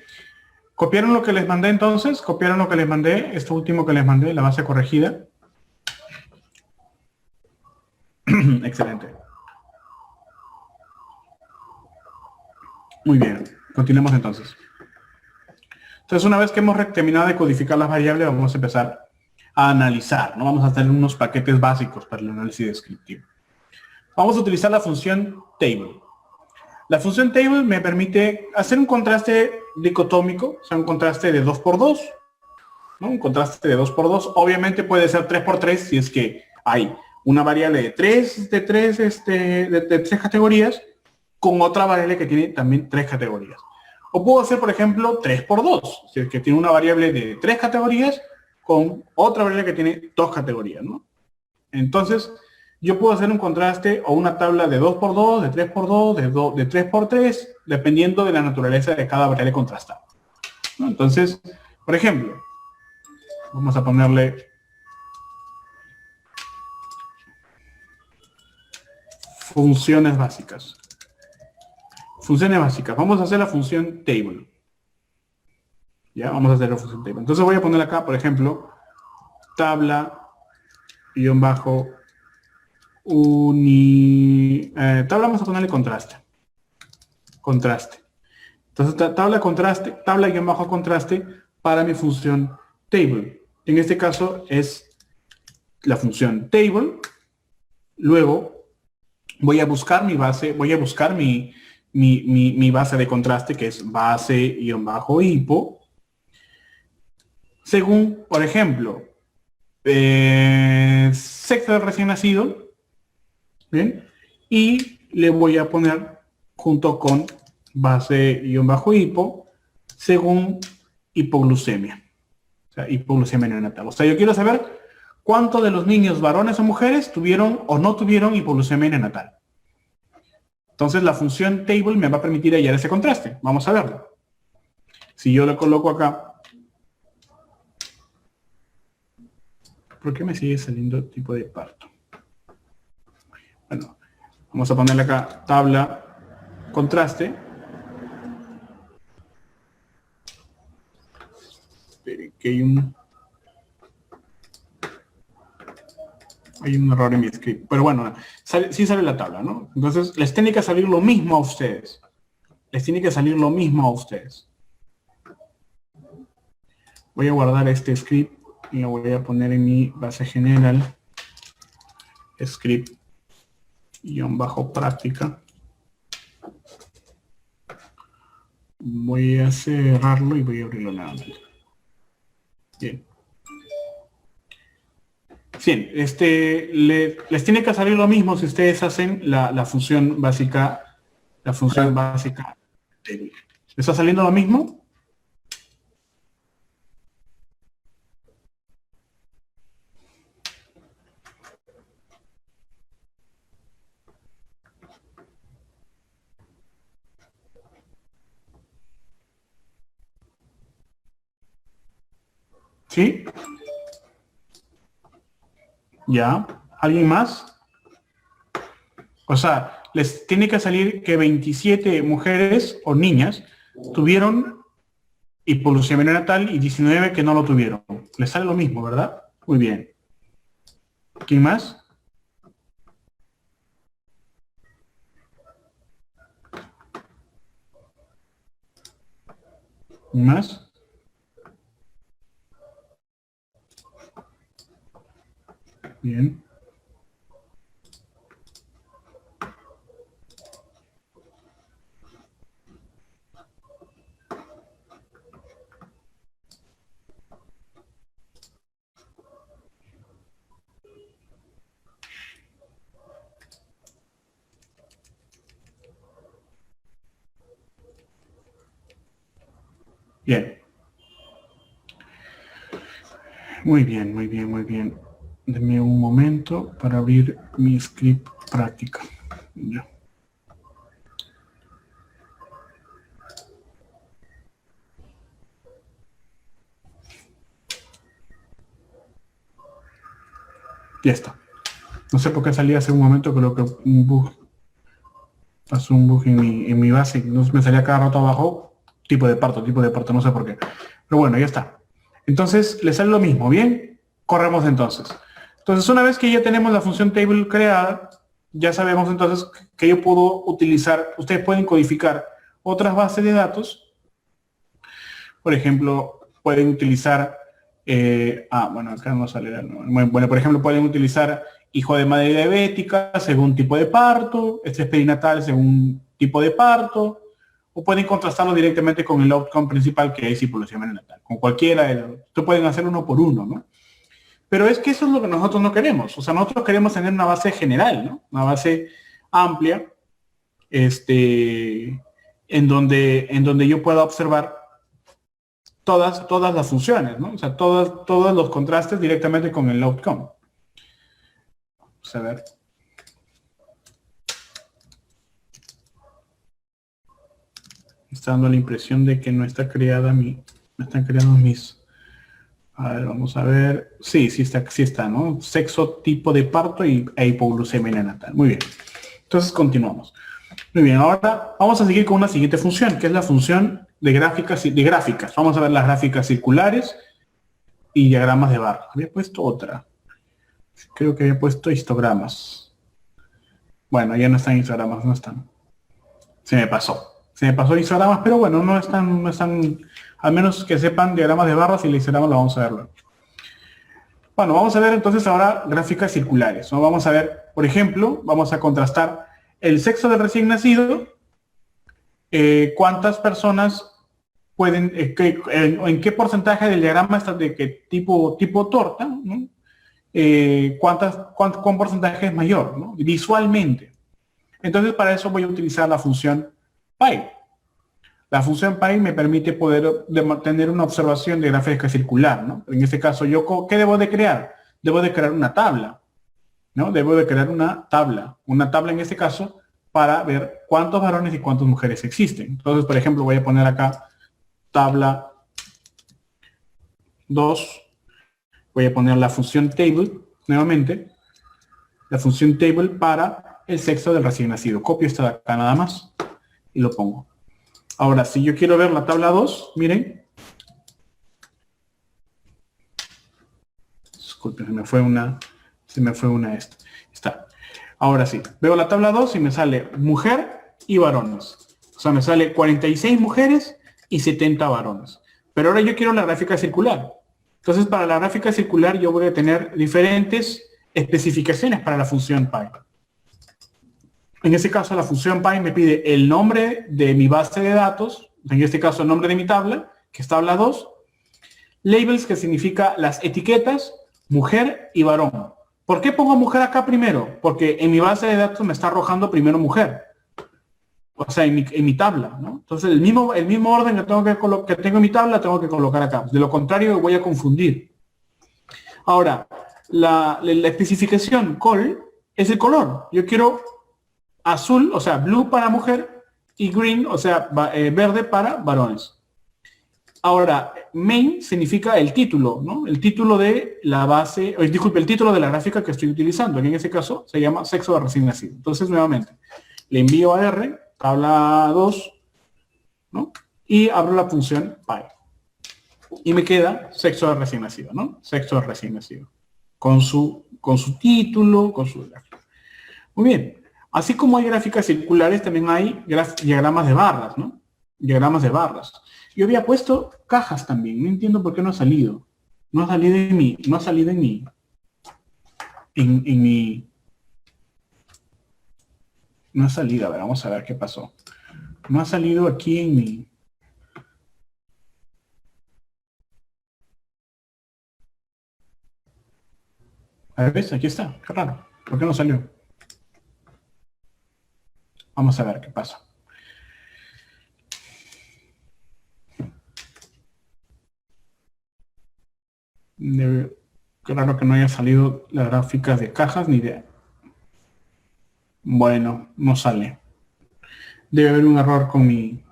Speaker 1: ¿Copiaron lo que les mandé entonces? ¿Copiaron lo que les mandé? Esto último que les mandé, la base corregida. Excelente. Muy bien. Continuemos entonces. Entonces, una vez que hemos terminado de codificar las variables, vamos a empezar a analizar, ¿no? Vamos a hacer unos paquetes básicos para el análisis descriptivo. Vamos a utilizar la función table. La función table me permite hacer un contraste dicotómico, o sea, un contraste de 2 por 2, ¿no? Un contraste de 2 por 2. Obviamente puede ser 3 por 3 si es que hay una variable de tres categorías con otra variable que tiene también 3 categorías. O puedo hacer, por ejemplo, 3 por 2, si es que tiene una variable de 3 categorías con otra variable que tiene 2 categorías, ¿no? Entonces, yo puedo hacer un contraste o una tabla de 2 por 2, de 3 por 2, de 3 por 3, dependiendo de la naturaleza de cada variable contrastada, ¿no? Entonces, por ejemplo, vamos a ponerle funciones básicas. Funciones básicas. Vamos a hacer la función table. Ya, vamos a hacer la función table. Entonces voy a poner acá, por ejemplo, tabla tabla, vamos a ponerle contraste. Contraste. Entonces tabla contraste para mi función table. En este caso es la función table. Luego voy a buscar mi base, voy a buscar mi base de contraste, que es base-hipo, según, por ejemplo, sexo del recién nacido, ¿bien? Y le voy a poner junto con base-hipo, según hipoglucemia, o sea, hipoglucemia neonatal. O sea, yo quiero saber cuántos de los niños, varones o mujeres, tuvieron o no tuvieron hipoglucemia neonatal. Entonces la función table me va a permitir hallar ese contraste. Vamos a verlo. Si yo le coloco acá, ¿por qué me sigue saliendo tipo de parto? Bueno, vamos a ponerle acá tabla contraste. Esperen, que hay un error en mi script. Pero bueno, sí sale la tabla, ¿no? Entonces, les tiene que salir lo mismo a ustedes. Les tiene que salir lo mismo a ustedes. Voy a guardar este script y lo voy a poner en mi base general. Script-práctica. Voy a cerrarlo y voy a abrirlo nuevamente. Bien. Bien, les tiene que salir lo mismo si ustedes hacen la función básica, ¿Les está saliendo lo mismo? ¿Sí? ¿Ya? ¿Alguien más? O sea, les tiene que salir que 27 mujeres o niñas tuvieron hipoglucemia neonatal y 19 que no lo tuvieron. Les sale lo mismo, ¿verdad? Muy bien. ¿Quién más? ¿Quién más? Bien. Bien. Muy bien, muy bien, muy bien. Denme un momento para abrir mi script práctica. Ya. Ya está. No sé por qué salí hace un momento, creo que un bug. Pasó un bug en mi base. No me salía cada rato abajo. Tipo de parto, no sé por qué. Pero bueno, ya está. Entonces, le sale lo mismo, ¿bien? Corremos entonces. Entonces, una vez que ya tenemos la función table creada, ya sabemos entonces que yo puedo utilizar, ustedes pueden codificar otras bases de datos. Por ejemplo, pueden utilizar, bueno, acá no sale. Bueno, por ejemplo, pueden utilizar hijo de madre diabética según tipo de parto, estrés perinatal según tipo de parto, o pueden contrastarlo directamente con el outcome principal, que es hipoglucemia neonatal. Con cualquiera de los, ustedes pueden hacer uno por uno, ¿no? Pero es que eso es lo que nosotros no queremos. O sea, nosotros queremos tener una base general, ¿no? Una base amplia, en donde yo pueda observar todas las funciones, ¿no? O sea, todos los contrastes directamente con el outcome. Vamos a ver. Me está dando la impresión de que no está creada no están creados mis. A ver, vamos a ver. Sí está, ¿no? Sexo, tipo de parto e hipoglucemia neonatal. Muy bien. Entonces continuamos. Muy bien, ahora vamos a seguir con una siguiente función, que es la función de gráficas. Vamos a ver las gráficas circulares y diagramas de barra. Había puesto otra. Creo que había puesto histogramas. Bueno, ya no están histogramas, no están. Se me pasó histogramas, pero bueno, no están, al menos que sepan diagramas de barras y el histograma lo vamos a ver luego. Bueno, vamos a ver entonces ahora gráficas circulares, ¿no? Vamos a ver, por ejemplo, vamos a contrastar el sexo del recién nacido, cuántas personas pueden, en qué porcentaje del diagrama está de qué tipo torta, ¿no? ¿Cuán porcentaje es mayor, ¿no? Visualmente. Entonces para eso voy a utilizar la función pi. La función pi me permite poder tener una observación de gráfica circular, ¿no? En este caso, ¿qué debo de crear? Debo de crear una tabla, ¿no? Debo de crear una tabla en este caso para ver cuántos varones y cuántas mujeres existen. Entonces, por ejemplo, voy a poner acá tabla 2, voy a poner la función table, nuevamente, la función table para el sexo del recién nacido. Copio esta de acá nada más y lo pongo. Ahora, si yo quiero ver la tabla 2, miren. Disculpen, se me fue una esta. Está. Ahora sí, veo la tabla 2 y me sale mujer y varones. O sea, me sale 46 mujeres y 70 varones. Pero ahora yo quiero la gráfica circular. Entonces, para la gráfica circular yo voy a tener diferentes especificaciones para la función pi. En este caso, la función pi me pide el nombre de mi base de datos, en este caso el nombre de mi tabla, que es tabla 2, labels, que significa las etiquetas, mujer y varón. ¿Por qué pongo mujer acá primero? Porque en mi base de datos me está arrojando primero mujer. O sea, en mi tabla, ¿no? Entonces, el mismo orden que tengo en mi tabla, tengo que colocar acá. De lo contrario, voy a confundir. Ahora, la especificación col es el color. Yo quiero azul, o sea, blue para mujer, y green, o sea, verde para varones. Ahora, main significa el título, ¿no? El título de la base, disculpe, el título de la gráfica que estoy utilizando, que en este caso se llama sexo de recién nacido. Entonces, nuevamente, le envío a R, tabla 2, ¿no? Y abro la función pi. Y me queda sexo de recién nacido, ¿no? Sexo de recién nacido. Con su título, con su gráfica. Muy bien. Así como hay gráficas circulares, también hay diagramas de barras, ¿no? Diagramas de barras. Yo había puesto cajas también. No entiendo por qué no ha salido. No ha salido en mi... No ha salido. A ver, vamos a ver qué pasó. No ha salido aquí en mi... A ver, ¿ves? Aquí está. Qué raro. ¿Por qué no salió? Vamos a ver qué pasa. Claro que no haya salido la gráfica de cajas ni de... Bueno, no sale. Debe haber un error con mi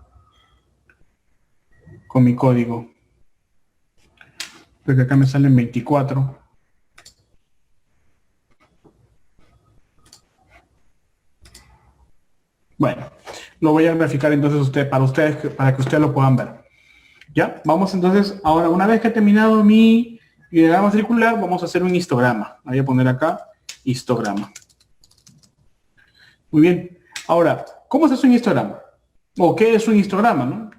Speaker 1: código. Porque acá me salen 24. Bueno, lo voy a graficar entonces para que ustedes lo puedan ver. ¿Ya? Vamos entonces, ahora una vez que he terminado mi diagrama circular, vamos a hacer un histograma. Voy a poner acá histograma. Muy bien. Ahora, ¿cómo se hace un histograma? ¿O qué es un histograma, no?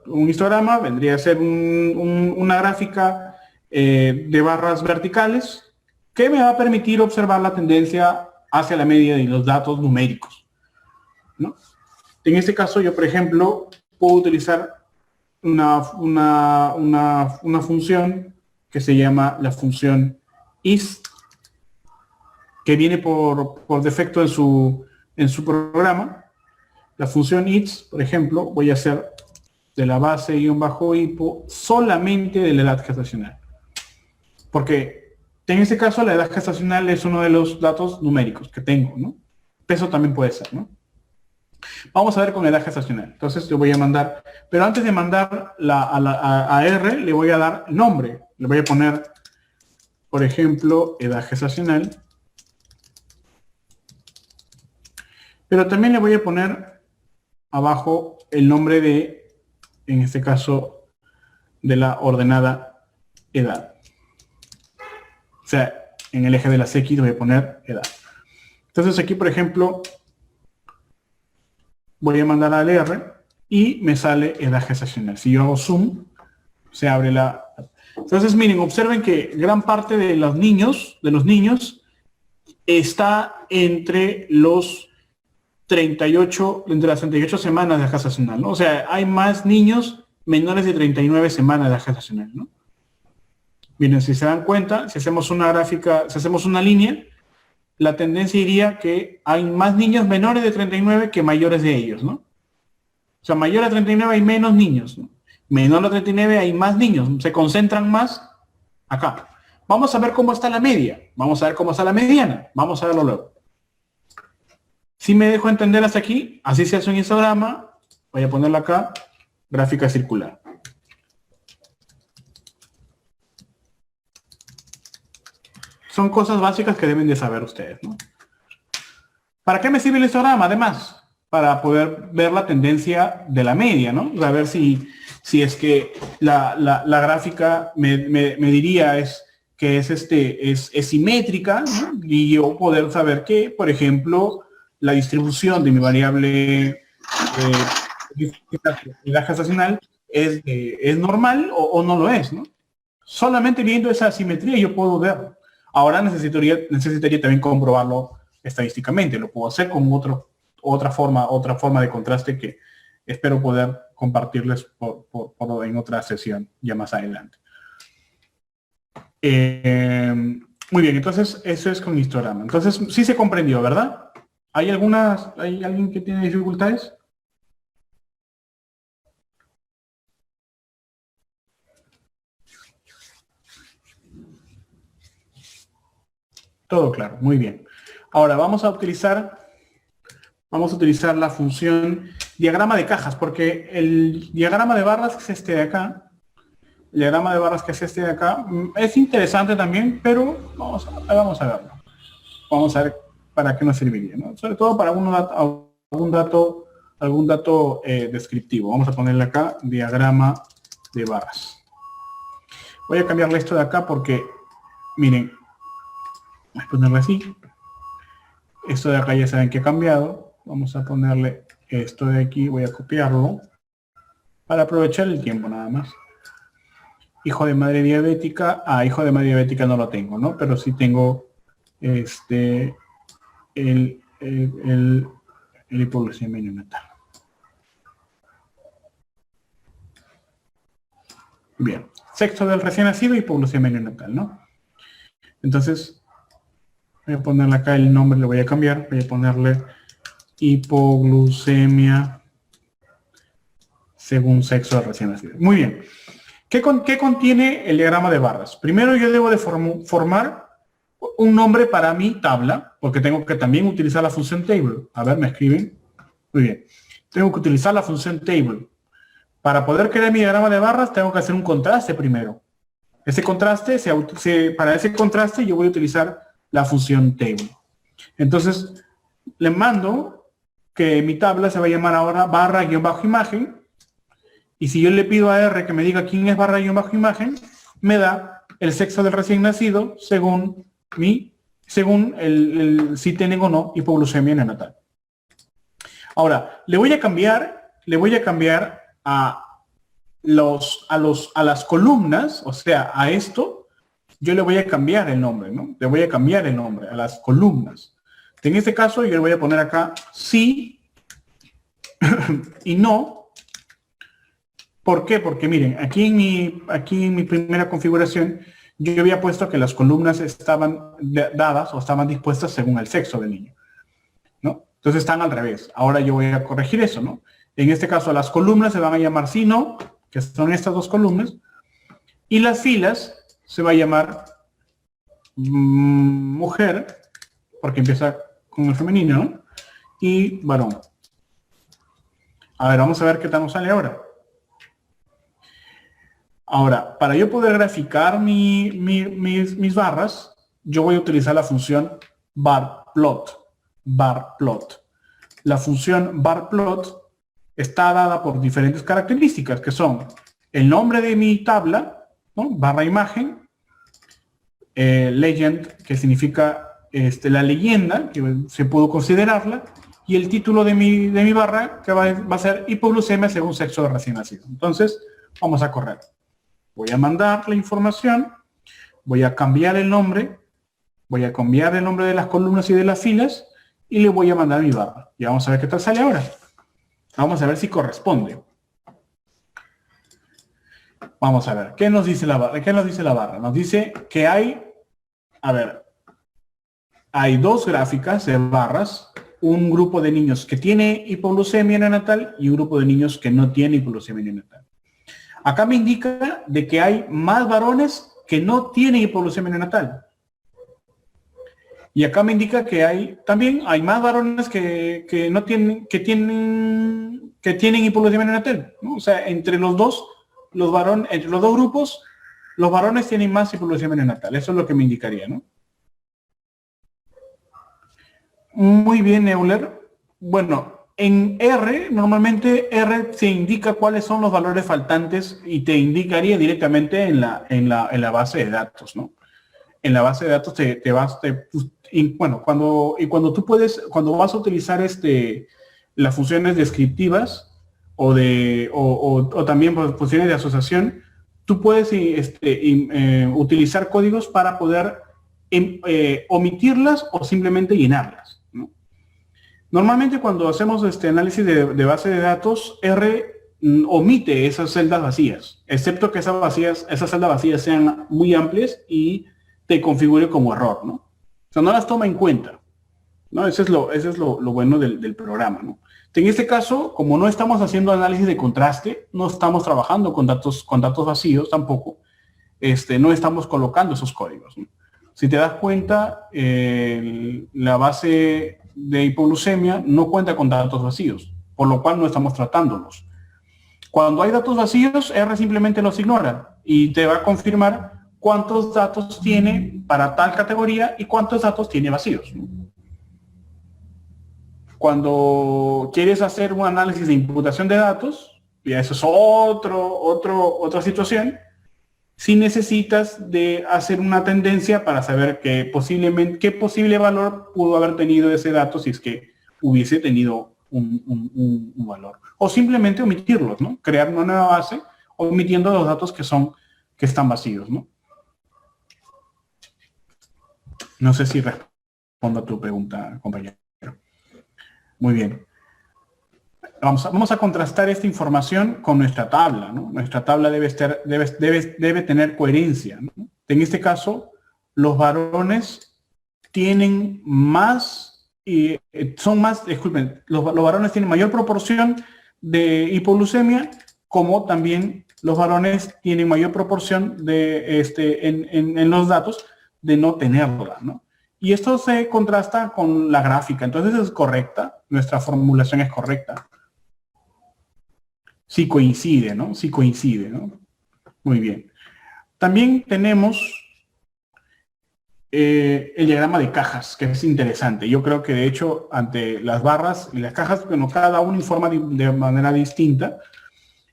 Speaker 1: Un histograma vendría a ser una gráfica de barras verticales que me va a permitir observar la tendencia hacia la media de los datos numéricos, ¿no? En este caso, yo, por ejemplo, puedo utilizar una función que se llama la función is, que viene por defecto en su programa. La función is, por ejemplo, voy a hacer de la base -hipo solamente de la edad gestacional. Porque en este caso la edad gestacional es uno de los datos numéricos que tengo, ¿no? Peso también puede ser, ¿no? Vamos a ver con edad gestacional. Entonces yo voy a mandar, pero antes de mandar a R, le voy a dar nombre. Le voy a poner, por ejemplo, edad gestacional. Pero también le voy a poner abajo el nombre de, en este caso, de la ordenada edad. O sea, en el eje de las X voy a poner edad. Entonces aquí, por ejemplo, voy a mandar al R y me sale edad gestacional. Si yo hago zoom, se abre la... Entonces, miren, observen que gran parte de los niños, está entre las 38 semanas de edad gestacional, ¿no? O sea, hay más niños menores de 39 semanas de edad gestacional, ¿no? Miren, si se dan cuenta, si hacemos una gráfica, si hacemos una línea, la tendencia iría que hay más niños menores de 39 que mayores de ellos, ¿no? O sea, mayor a 39 hay menos niños, ¿no? Menor a 39 hay más niños, se concentran más acá. Vamos a ver cómo está la media, vamos a ver cómo está la mediana, vamos a verlo luego. Si me dejo entender hasta aquí, así se hace un histograma, voy a ponerlo acá, gráfica circular. Son cosas básicas que deben de saber ustedes, ¿no? ¿Para qué me sirve el histograma? Además, para poder ver la tendencia de la media, ¿no? A ver si es que la gráfica me diría que es simétrica, ¿no? Y yo poder saber que, por ejemplo, la distribución de mi variable edad gestacional es normal o no lo es, ¿no? Solamente viendo esa simetría yo puedo verlo. Ahora necesitaría también comprobarlo estadísticamente. Lo puedo hacer con otra forma de contraste que espero poder compartirles en otra sesión ya más adelante. Muy bien, entonces eso es con histograma. Entonces sí se comprendió, ¿verdad? ¿Hay alguien que tiene dificultades? Todo claro, muy bien. Ahora vamos a utilizar la función diagrama de cajas, porque el diagrama de barras, que es este de acá, es interesante también, pero vamos a verlo. Vamos a ver para qué nos serviría, ¿no? Sobre todo para algún dato descriptivo. Vamos a ponerle acá diagrama de barras. Voy a cambiarle esto de acá porque, miren, voy a ponerle así. Esto de acá ya saben que ha cambiado. Vamos a ponerle esto de aquí. Voy a copiarlo para aprovechar el tiempo nada más. Hijo de madre diabética. Hijo de madre diabética no lo tengo, ¿no? Pero sí tengo el hipoglucemia neonatal. Bien. Sexo del recién nacido, hipoglucemia neonatal, ¿no? Entonces, voy a ponerle acá el nombre, lo voy a cambiar. Voy a ponerle hipoglucemia según sexo del recién nacido. Muy bien. ¿Qué contiene el diagrama de barras? Primero yo debo de formar un nombre para mi tabla, porque tengo que también utilizar la función table. A ver, me escriben. Muy bien. Tengo que utilizar la función table. Para poder crear mi diagrama de barras, tengo que hacer un contraste primero. Ese contraste, para ese contraste yo voy a utilizar la función table. Entonces, le mando que mi tabla se va a llamar ahora barra-imagen. Y si yo le pido a R que me diga quién es barra-imagen, me da el sexo del recién nacido según si tienen o no hipoglucemia neonatal. Ahora, le voy a cambiar le voy a cambiar a las columnas, o sea, a esto, yo le voy a cambiar el nombre, ¿no? Le voy a cambiar el nombre a las columnas. En este caso, yo le voy a poner acá sí y no. ¿Por qué? Porque miren, aquí en mi primera configuración, yo había puesto que las columnas estaban dadas o estaban dispuestas según el sexo del niño, ¿no? Entonces están al revés. Ahora yo voy a corregir eso, ¿no? En este caso, las columnas se van a llamar sí, no, que son estas dos columnas, y las filas se va a llamar mujer, porque empieza con el femenino, ¿no? Y varón. A ver, vamos a ver qué tal nos sale ahora. Ahora, para yo poder graficar mis barras, yo voy a utilizar la función barplot. Barplot. La función barplot está dada por diferentes características, que son el nombre de mi tabla, ¿no? Barra imagen, legend, que significa la leyenda, que se pudo considerarla, y el título de mi barra, que va a ser hipoglucemia según sexo de recién nacido. Entonces, vamos a correr. Voy a mandar la información, voy a cambiar el nombre, voy a cambiar el nombre de las columnas y de las filas, y le voy a mandar mi barra. Y vamos a ver qué tal sale ahora. Vamos a ver si corresponde. Vamos a ver, ¿qué nos dice la barra? ¿Qué nos dice la barra? Nos dice que hay, a ver, hay dos gráficas de barras, un grupo de niños que tiene hipoglucemia neonatal y un grupo de niños que no tiene hipoglucemia neonatal. Acá me indica de que hay más varones que no tienen hipoglucemia neonatal. Y acá me indica que también hay más varones que tienen hipoglucemia neonatal, ¿no? O sea, entre los dos grupos, los varones tienen más hipoglucemia neonatal. Eso es lo que me indicaría, ¿no? Muy bien, Euler. Bueno, en R, normalmente R se indica cuáles son los valores faltantes y te indicaría directamente en la base de datos, ¿no? En la base de datos cuando vas a utilizar las funciones descriptivas o también funciones de asociación, tú puedes utilizar códigos para poder omitirlas o simplemente llenarlas, ¿no? Normalmente cuando hacemos análisis de base de datos, R omite esas celdas vacías, excepto que esas celdas vacías sean muy amplias y te configure como error, ¿no? O sea, no las toma en cuenta, ¿no? Ese es lo bueno del programa, ¿no? En este caso, como no estamos haciendo análisis de contraste, no estamos trabajando con datos vacíos tampoco, no estamos colocando esos códigos, ¿no? Si te das cuenta, la base de hipoglucemia no cuenta con datos vacíos, por lo cual no estamos tratándolos. Cuando hay datos vacíos, R simplemente los ignora y te va a confirmar cuántos datos tiene para tal categoría y cuántos datos tiene vacíos. Cuando quieres hacer un análisis de imputación de datos, y eso es otra situación, si necesitas de hacer una tendencia para saber qué posible valor pudo haber tenido ese dato si es que hubiese tenido un valor. O simplemente omitirlos, ¿no? Crear una nueva base omitiendo los datos que están vacíos, ¿no? No sé si respondo a tu pregunta, compañero. Muy bien. Vamos a contrastar esta información con nuestra tabla, ¿no? Nuestra tabla debe tener coherencia, ¿no? En este caso, los varones tienen los varones tienen mayor proporción de hipoglucemia, como también los varones tienen mayor proporción en los datos de no tenerla, ¿no? Y esto se contrasta con la gráfica, entonces es correcta, nuestra formulación es correcta. Sí coincide, ¿no? Sí coincide, ¿no? Muy bien. También tenemos el diagrama de cajas, que es interesante. Yo creo que de hecho ante las barras y las cajas, bueno, cada uno informa de manera distinta.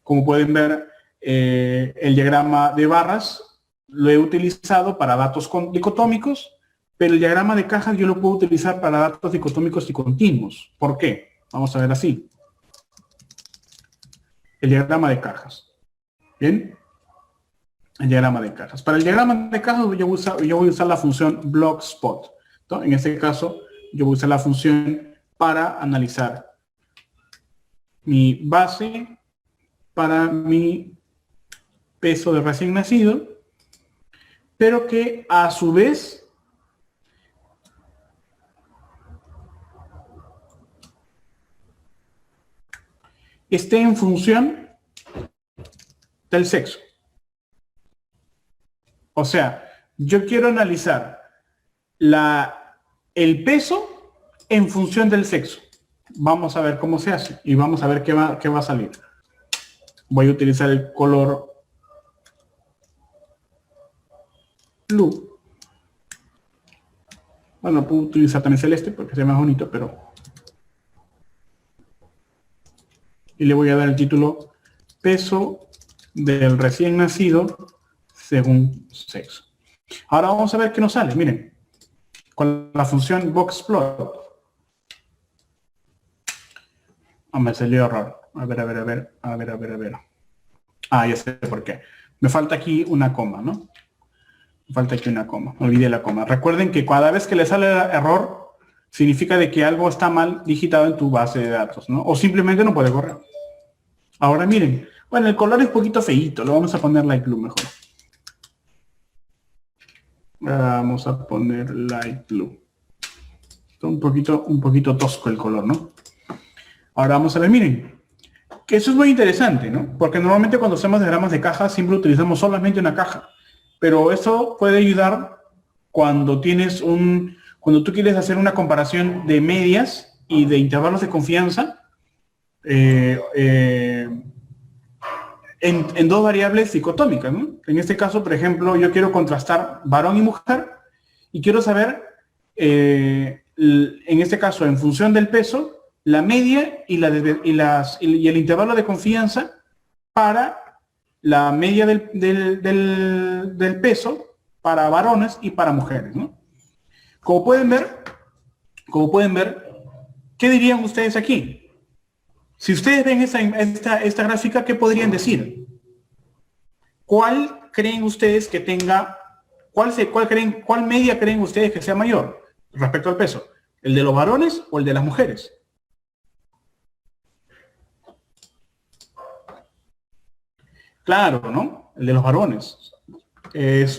Speaker 1: Como pueden ver, el diagrama de barras lo he utilizado para datos dicotómicos, pero el diagrama de cajas yo lo puedo utilizar para datos dicotómicos y continuos. ¿Por qué? Vamos a ver así. el diagrama de cajas. ¿Bien? El diagrama de cajas. Para el diagrama de cajas yo voy a usar la función blockspot, ¿no? En este caso, yo voy a usar la función para analizar mi base para mi peso de recién nacido, pero que a su vez esté en función del sexo. O sea, yo quiero analizar el peso en función del sexo. Vamos a ver cómo se hace y vamos a ver qué va a salir. Voy a utilizar el color blue. Bueno, puedo utilizar también celeste porque sea más bonito, pero... Y le voy a dar el título peso del recién nacido según sexo. Ahora vamos a ver qué nos sale. Miren, con la función boxplot. Ah, me salió error. A ver. Ah, ya sé por qué. Me falta aquí una coma, ¿no? Me falta aquí una coma. Olvidé la coma. Recuerden que cada vez que le sale error, significa de que algo está mal digitado en tu base de datos, ¿no? O simplemente no puede correr. Ahora miren. Bueno, el color es un poquito feíto. Lo vamos a poner light blue mejor. Vamos a poner light blue. Un poquito tosco el color, ¿no? Ahora vamos a ver, miren, que eso es muy interesante, ¿no? Porque normalmente cuando hacemos diagramas de caja siempre utilizamos solamente una caja. Pero eso puede ayudar cuando cuando tú quieres hacer una comparación de medias y de intervalos de confianza en dos variables dicotómicas, ¿no? En este caso, por ejemplo, yo quiero contrastar varón y mujer y quiero saber, en este caso, en función del peso, la media y el intervalo de confianza para la media del peso para varones y para mujeres, ¿no? Como pueden ver, ¿qué dirían ustedes aquí? Si ustedes ven esta gráfica, ¿qué podrían decir? ¿Cuál creen ustedes que tenga, cuál media creen ustedes que sea mayor respecto al peso? ¿El de los varones o el de las mujeres? Claro, ¿no? El de los varones.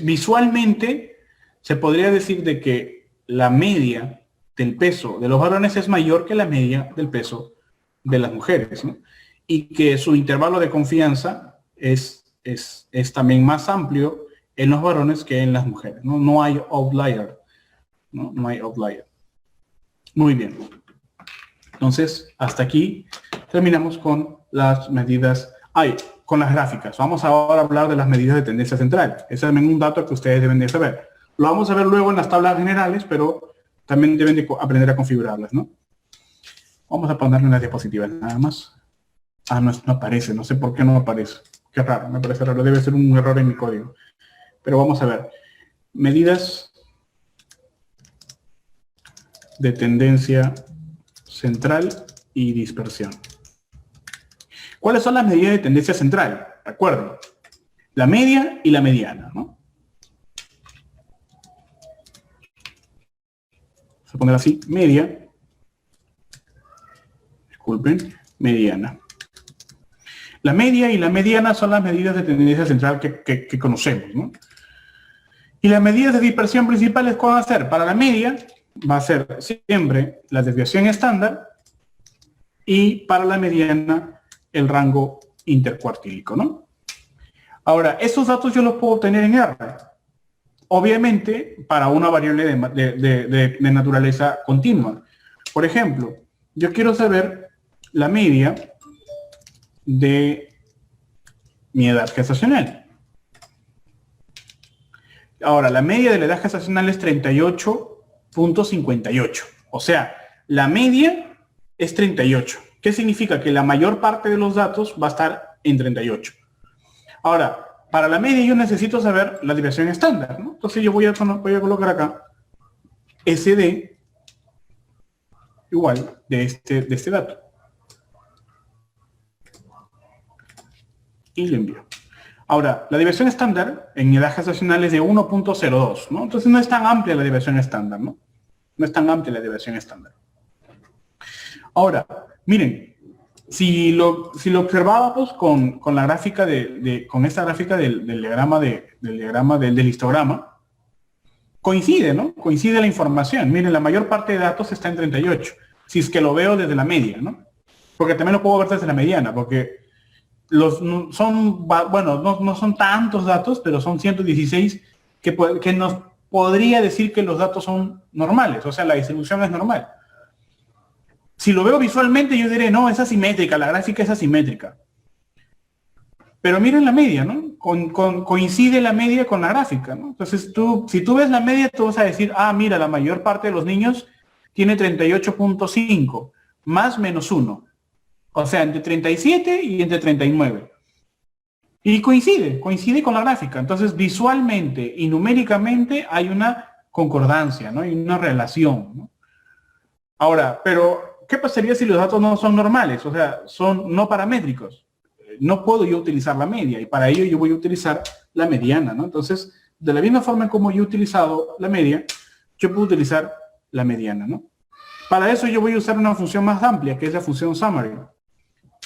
Speaker 1: Visualmente se podría decir de que la media del peso de los varones es mayor que la media del peso de las mujeres, ¿no? Y que su intervalo de confianza es también más amplio en los varones que en las mujeres, ¿no? No hay outlier, ¿no? No hay outlier. Muy bien. Entonces, hasta aquí terminamos con las medidas, con las gráficas. Vamos ahora a hablar de las medidas de tendencia central. Ese es también un dato que ustedes deben de saber. Lo vamos a ver luego en las tablas generales, pero también deben de aprender a configurarlas, ¿no? Vamos a ponerle una diapositiva nada más. Ah, no aparece, no sé por qué no aparece. Qué raro, me parece raro, debe ser un error en mi código. Pero vamos a ver. Medidas de tendencia central y dispersión. ¿Cuáles son las medidas de tendencia central? Recuerden, la media y la mediana, ¿no? Vamos a poner así, media. Disculpen, mediana. La media y la mediana son las medidas de tendencia central que conocemos, ¿no? Y las medidas de dispersión principales, ¿cuál va a ser? Para la media va a ser siempre la desviación estándar y para la mediana el rango intercuartílico, ¿no? Ahora, estos datos yo los puedo obtener en R. Obviamente, para una variable de naturaleza continua. Por ejemplo, yo quiero saber la media de mi edad gestacional. Ahora, la media de la edad gestacional es 38.58. O sea, la media es 38. ¿Qué significa? Que la mayor parte de los datos va a estar en 38. Ahora, para la media yo necesito saber la desviación estándar, ¿no? Entonces yo voy a colocar acá SD igual de este dato. y lo envío. Ahora, la diversión estándar en edad gestacional es de 1.02, ¿no? Entonces no es tan amplia la diversión estándar, ¿no? No es tan amplia la diversión estándar. Ahora, miren, si lo observábamos con la gráfica con esta gráfica del diagrama del histograma, coincide, ¿no? Coincide la información. Miren, la mayor parte de datos está en 38, si es que lo veo desde la media, ¿no? Porque también lo puedo ver desde la mediana, porque no son tantos datos, pero son 116 que nos podría decir que los datos son normales, o sea, la distribución es normal. Si lo veo visualmente, yo diré, no, es asimétrica, la gráfica es asimétrica. Pero miren la media, ¿no? Coincide la media con la gráfica, ¿no? Entonces, si tú ves la media, tú vas a decir, ah, mira, la mayor parte de los niños tiene 38.5, más menos 1. O sea, entre 37 y entre 39. Y coincide con la gráfica. Entonces, visualmente y numéricamente hay una concordancia, ¿no? Hay una relación, ¿no? Ahora, pero, ¿qué pasaría si los datos no son normales? O sea, son no paramétricos. No puedo yo utilizar la media y para ello yo voy a utilizar la mediana, ¿no? Entonces, de la misma forma como yo he utilizado la media, yo puedo utilizar la mediana, ¿no? Para eso yo voy a usar una función más amplia, que es la función summary.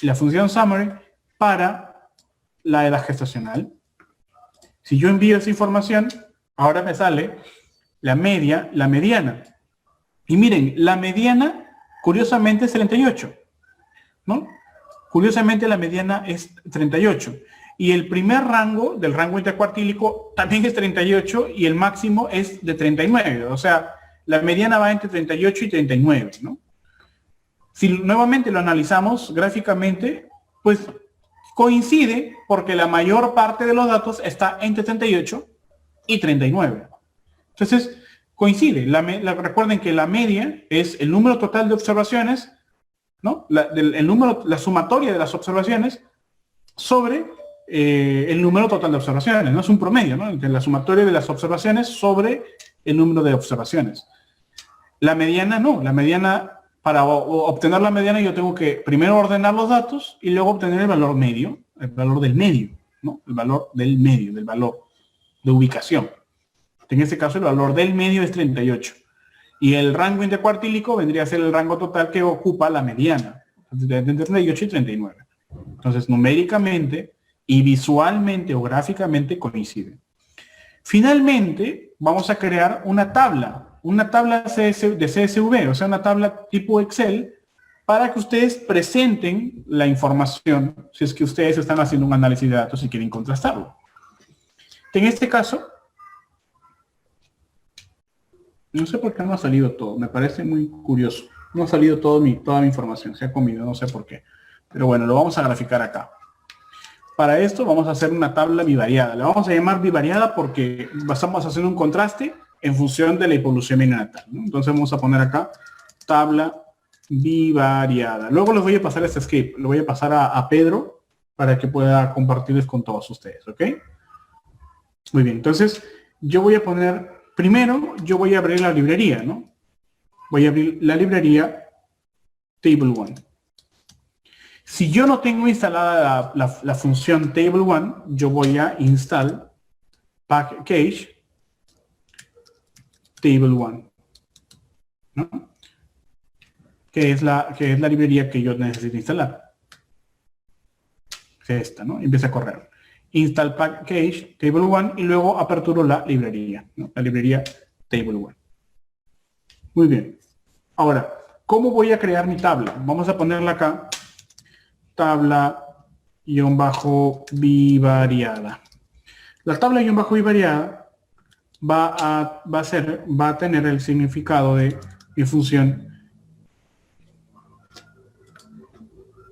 Speaker 1: La función summary para la edad gestacional. Si yo envío esa información, ahora me sale la media, la mediana. Y miren, la mediana, curiosamente, es 38, ¿no? Curiosamente, la mediana es 38. Y el primer rango del rango intercuartílico también es 38 y el máximo es de 39. O sea, la mediana va entre 38 y 39, ¿no? Si nuevamente lo analizamos gráficamente, pues coincide porque la mayor parte de los datos está entre 38 y 39. Entonces, coincide. Recuerden que la media es el número total de observaciones, ¿no? La sumatoria de las observaciones sobre el número total de observaciones, ¿no? Es un promedio, ¿no? Entre la sumatoria de las observaciones sobre el número de observaciones. La mediana no. La mediana, para obtener la mediana yo tengo que primero ordenar los datos y luego obtener el valor medio, el valor del medio, ¿no? El valor del medio, del valor de ubicación. En este caso el valor del medio es 38. Y el rango intercuartílico vendría a ser el rango total que ocupa la mediana, entre 38 y 39. Entonces, numéricamente y visualmente o gráficamente coinciden. Finalmente, vamos a crear una tabla de CSV, o sea, una tabla tipo Excel, para que ustedes presenten la información, si es que ustedes están haciendo un análisis de datos y quieren contrastarlo. En este caso, no sé por qué no ha salido todo, me parece muy curioso. No ha salido toda mi información, se ha comido, no sé por qué. Pero bueno, lo vamos a graficar acá. Para esto vamos a hacer una tabla bivariada. La vamos a llamar bivariada porque estamos haciendo un contraste en función de la hipoglucemia neonatal, ¿no? Entonces vamos a poner acá tabla bivariada. Luego les voy a pasar este script, lo voy a pasar a Pedro para que pueda compartirles con todos ustedes, ¿ok? Muy bien, entonces yo voy a poner, primero yo voy a abrir la librería, ¿no? Voy a abrir la librería Table One. Si yo no tengo instalada la función Table One, yo voy a install package Table One, ¿no? Que es la librería que yo necesito instalar. Es esta, ¿no? Empieza a correr. Install package Table One y luego aperturo la librería, ¿no? La librería Table One. Muy bien. Ahora, ¿cómo voy a crear mi tabla? Vamos a ponerla acá. Tabla-bivariada. La tabla-bivariada va a tener el significado de mi función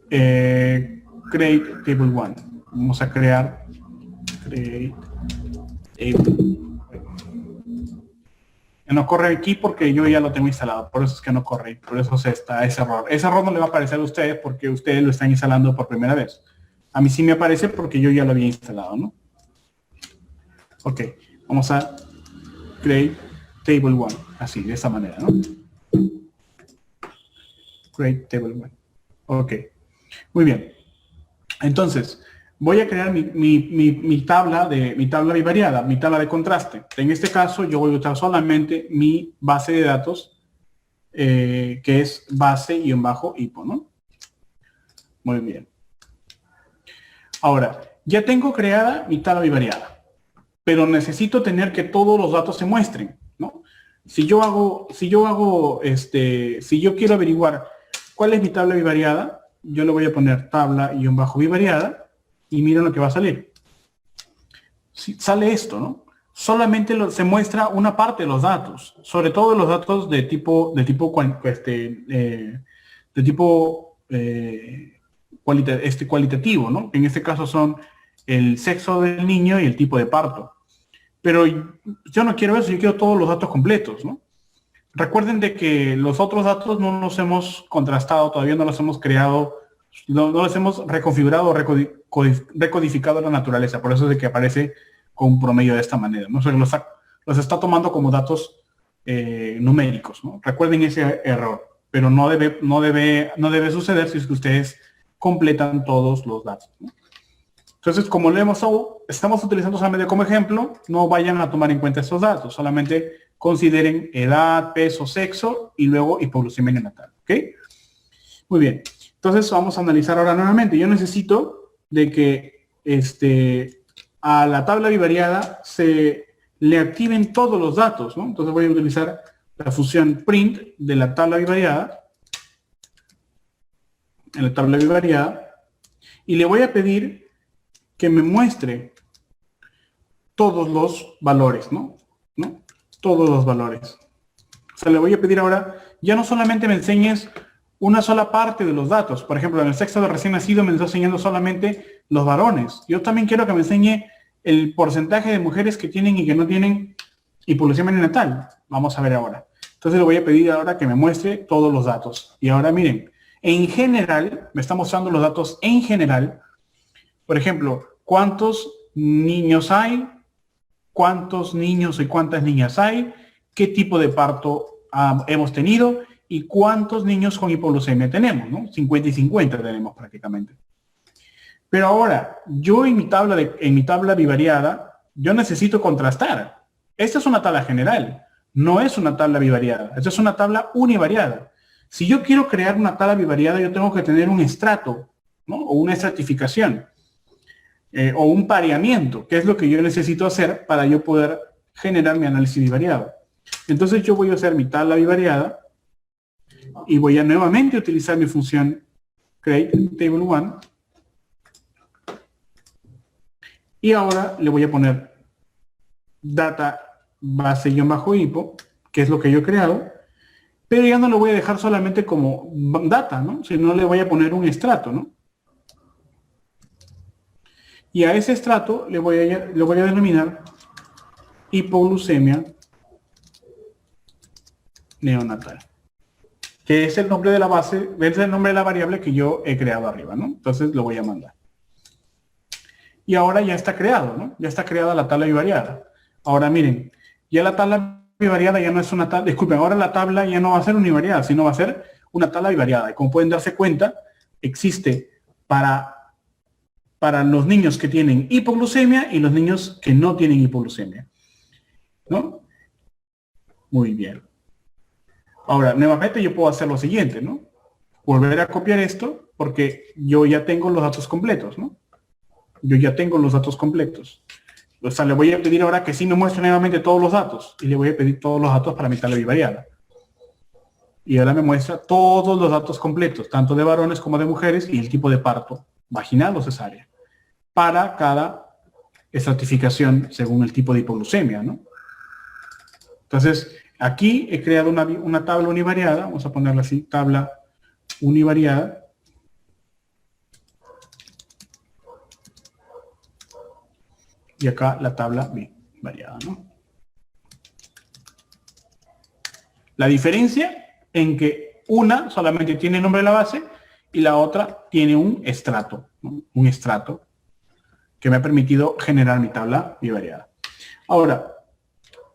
Speaker 1: create table one. Vamos a crear create table. No corre aquí porque yo ya lo tengo instalado, por eso es que no corre, por eso está ese error. Ese error no le va a aparecer a ustedes porque ustedes lo están instalando por primera vez. A mí sí me aparece porque yo ya lo había instalado, ¿no? Ok, vamos a create table one, así, de esta manera, ¿no? Create table one. Ok, muy bien. Entonces, voy a crear mi tabla bivariada, mi tabla de contraste. En este caso, yo voy a usar solamente mi base de datos, que es base-hipo, ¿no? Muy bien. Ahora, ya tengo creada mi tabla bivariada, pero necesito tener que todos los datos se muestren, ¿no? Si yo quiero averiguar cuál es mi tabla bivariada, yo le voy a poner tabla-bivariada y miren lo que va a salir. Si sale esto, ¿no? Solamente se muestra una parte de los datos, sobre todo los datos de tipo cualitativo, ¿no? En este caso son el sexo del niño y el tipo de parto. Pero yo no quiero eso, yo quiero todos los datos completos, ¿no? Recuerden de que los otros datos no los hemos contrastado, todavía no los hemos creado, no los hemos reconfigurado o recodificado en la naturaleza. Por eso es de que aparece con un promedio de esta manera, ¿no? O sea, los está tomando como datos numéricos, ¿no? Recuerden ese error, pero no debe suceder si es que ustedes completan todos los datos, ¿no? Entonces, como estamos utilizando solamente como ejemplo, no vayan a tomar en cuenta estos datos, solamente consideren edad, peso, sexo y luego hipoglucemia neonatal, ¿ok? Muy bien. Entonces vamos a analizar ahora nuevamente. Yo necesito de que a la tabla bivariada se le activen todos los datos, ¿no? Entonces voy a utilizar la función print de la tabla bivariada, en la tabla bivariada, y le voy a pedir que me muestre todos los valores, ¿no? Todos los valores. O sea, le voy a pedir ahora, ya no solamente me enseñes una sola parte de los datos. Por ejemplo, en el sexo de recién nacido me está enseñando solamente los varones. Yo también quiero que me enseñe el porcentaje de mujeres que tienen y que no tienen hipoglucemia neonatal. Vamos a ver ahora. Entonces le voy a pedir ahora que me muestre todos los datos. Y ahora miren, en general, me está mostrando los datos en general. Por ejemplo, ¿cuántos niños hay? ¿Cuántos niños y cuántas niñas hay? ¿Qué tipo de parto hemos tenido? ¿Y cuántos niños con hipoglucemia tenemos? ¿No? 50 y 50 tenemos prácticamente. Pero ahora, yo en mi tabla bivariada, yo necesito contrastar. Esta es una tabla general, no es una tabla bivariada. Esta es una tabla univariada. Si yo quiero crear una tabla bivariada, yo tengo que tener un estrato, ¿no? O una estratificación. O un pareamiento, que es lo que yo necesito hacer para yo poder generar mi análisis bivariado. Entonces yo voy a hacer mi tabla bivariada y voy a nuevamente utilizar mi función createTable1 y ahora le voy a poner data base-hipo, que es lo que yo he creado, pero ya no lo voy a dejar solamente como data, ¿no? Sino le voy a poner un estrato, ¿no? Y a ese estrato lo voy a denominar hipoglucemia neonatal, que es el nombre de la base, es el nombre de la variable que yo he creado arriba, ¿no? Entonces lo voy a mandar. Y ahora ya está creado, ¿no? Ya está creada la tabla bivariada. Ahora miren, ya la tabla bivariada ya no es una tabla, disculpen, ahora la tabla ya no va a ser univariada, sino va a ser una tabla bivariada. Y como pueden darse cuenta, existe para los niños que tienen hipoglucemia y los niños que no tienen hipoglucemia, ¿no? Muy bien. Ahora, nuevamente yo puedo hacer lo siguiente, ¿no? Volver a copiar esto porque yo ya tengo los datos completos, ¿no? Yo ya tengo los datos completos. O sea, le voy a pedir ahora que sí me muestre nuevamente todos los datos y le voy a pedir todos los datos para mi tabla bivariada. Y ahora me muestra todos los datos completos, tanto de varones como de mujeres y el tipo de parto, vaginal o cesárea, para cada estratificación según el tipo de hipoglucemia, ¿no? Entonces, aquí he creado una tabla univariada, vamos a ponerla así, tabla univariada. Y acá la tabla bivariada, ¿no? La diferencia en que una solamente tiene nombre de la base y la otra tiene un estrato, ¿no? Un estrato que me ha permitido generar mi tabla bivariada. Ahora,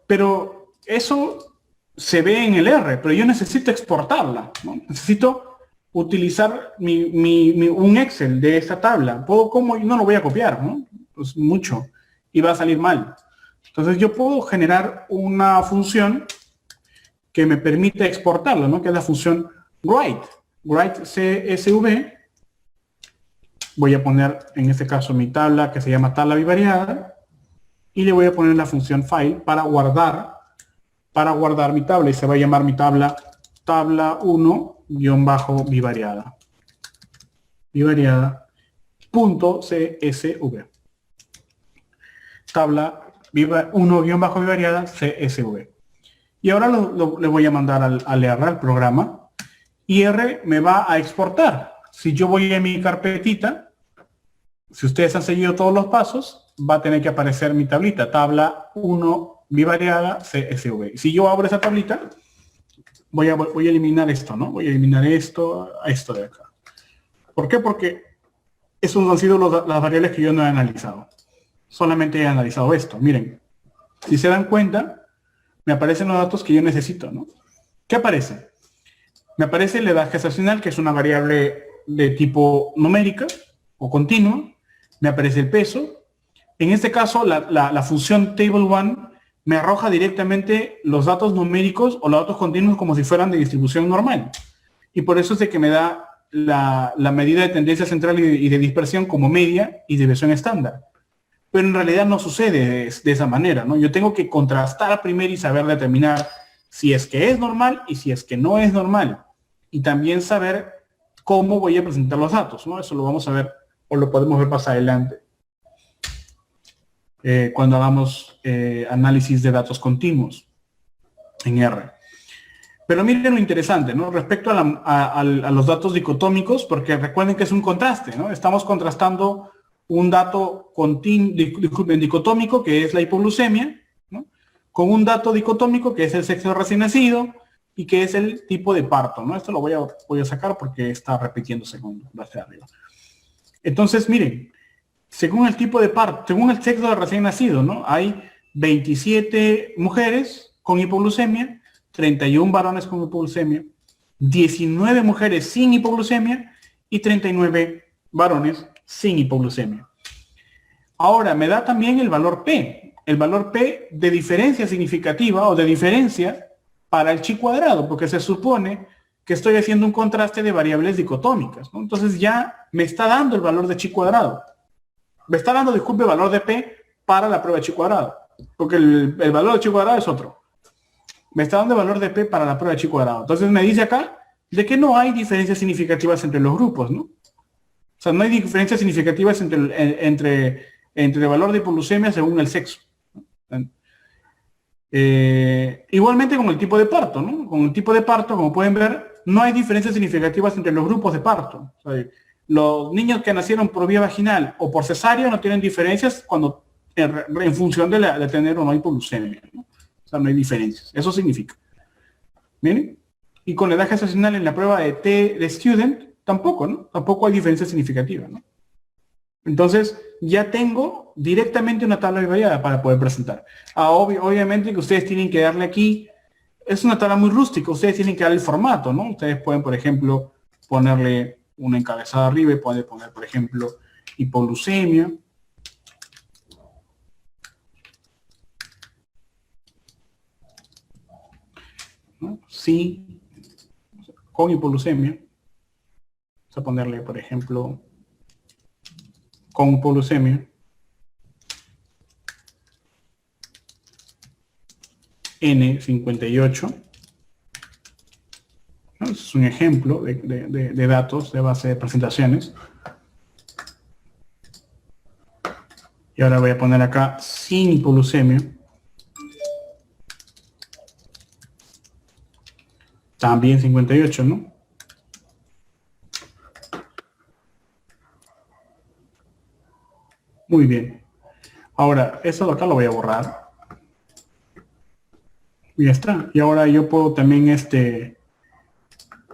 Speaker 1: pero eso se ve en el R, pero yo necesito exportarla, ¿no? Necesito utilizar un Excel de esta tabla. Puedo, como no lo voy a copiar, ¿no? Pues mucho, y va a salir mal. Entonces yo puedo generar una función que me permite exportarlo, ¿no? Que es la función write CSV. Voy a poner, en este caso, mi tabla que se llama tabla bivariada, y le voy a poner la función file para guardar mi tabla, y se va a llamar mi tabla 1-bivariada. Punto CSV. Tabla 1-bivariada CSV. Y ahora le voy a mandar al R, al programa, y R me va a exportar. Si yo voy a mi carpetita, si ustedes han seguido todos los pasos, va a tener que aparecer mi tablita, tabla 1-bivariada CSV. Si yo abro esa tablita, voy a eliminar esto, ¿no? Voy a eliminar esto de acá. ¿Por qué? Porque esos han sido las variables que yo no he analizado. Solamente he analizado esto. Miren, si se dan cuenta, me aparecen los datos que yo necesito, ¿no? ¿Qué aparece? Me aparece la edad gestacional, que es una variable de tipo numérica o continua. Me aparece el peso. En este caso, la función table1 me arroja directamente los datos numéricos o los datos continuos como si fueran de distribución normal. Y por eso es de que me da la medida de tendencia central y de dispersión como media y desviación estándar. Pero en realidad no sucede de esa manera, ¿no? Yo tengo que contrastar primero y saber determinar si es que es normal y si es que no es normal. Y también saber cómo voy a presentar los datos, ¿no? Eso lo vamos a ver o lo podemos ver más adelante. Cuando hagamos análisis de datos continuos en R. Pero miren lo interesante, ¿no? Respecto a los datos dicotómicos, porque recuerden que es un contraste, ¿no? Estamos contrastando un dato dicotómico, que es la hipoglucemia, ¿no? Con un dato dicotómico, que es el sexo recién nacido, y que es el tipo de parto, ¿no? Esto lo voy a sacar porque está repitiéndose con base de arriba. Entonces, miren, según el tipo de parto, según el sexo de recién nacido, ¿no? Hay 27 mujeres con hipoglucemia, 31 varones con hipoglucemia, 19 mujeres sin hipoglucemia y 39 varones sin hipoglucemia. Ahora, me da también el valor P de diferencia significativa o de diferencia para el chi cuadrado, porque se supone que estoy haciendo un contraste de variables dicotómicas, ¿no? Entonces ya me está dando el valor de chi cuadrado. Me está dando, disculpe, el valor de P para la prueba de chi cuadrado, porque el valor de chi cuadrado es otro. Me está dando el valor de P para la prueba de chi cuadrado. Entonces me dice acá de que no hay diferencias significativas entre los grupos, ¿no? O sea, no hay diferencias significativas entre el valor de hipoglucemia según el sexo. Igualmente con el tipo de parto, ¿no? Con el tipo de parto, como pueden ver, no hay diferencias significativas entre los grupos de parto. O sea, los niños que nacieron por vía vaginal o por cesárea no tienen diferencias cuando en función de tener o no hipoglucemia, ¿no? O sea, no hay diferencias. Eso significa. Miren. Y con la edad gestacional en la prueba de T de Student, tampoco, ¿no? Tampoco hay diferencia significativa, ¿no? Entonces, ya tengo directamente una tabla bivariada para poder presentar. Obviamente que ustedes tienen que darle aquí, es una tabla muy rústica, ustedes tienen que darle el formato, ¿no? Ustedes pueden, por ejemplo, ponerle una encabezada arriba y pueden poner, por ejemplo, hipoglucemia. ¿No? Sí, con hipoglucemia. Vamos a ponerle, por ejemplo, con hipoglucemia. N58. ¿No? Es un ejemplo de datos de base de presentaciones. Y ahora voy a poner acá sin hipoglucemia. También 58, ¿no? Muy bien. Ahora, eso de acá lo voy a borrar. Y ya está. Y ahora yo puedo también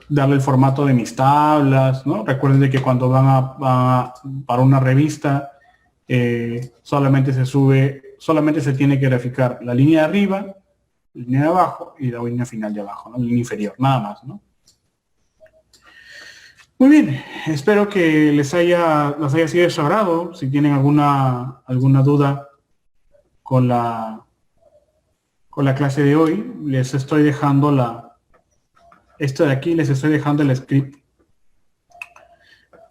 Speaker 1: darle el formato de mis tablas, ¿no? Recuerden de que cuando van para una revista, solamente se tiene que graficar la línea de arriba, la línea de abajo y la línea final de abajo, ¿no? La línea inferior, nada más, ¿no? Muy bien, espero que les haya sido de su agrado. Si tienen alguna duda con la clase de hoy, les estoy dejando esto de aquí, les estoy dejando el script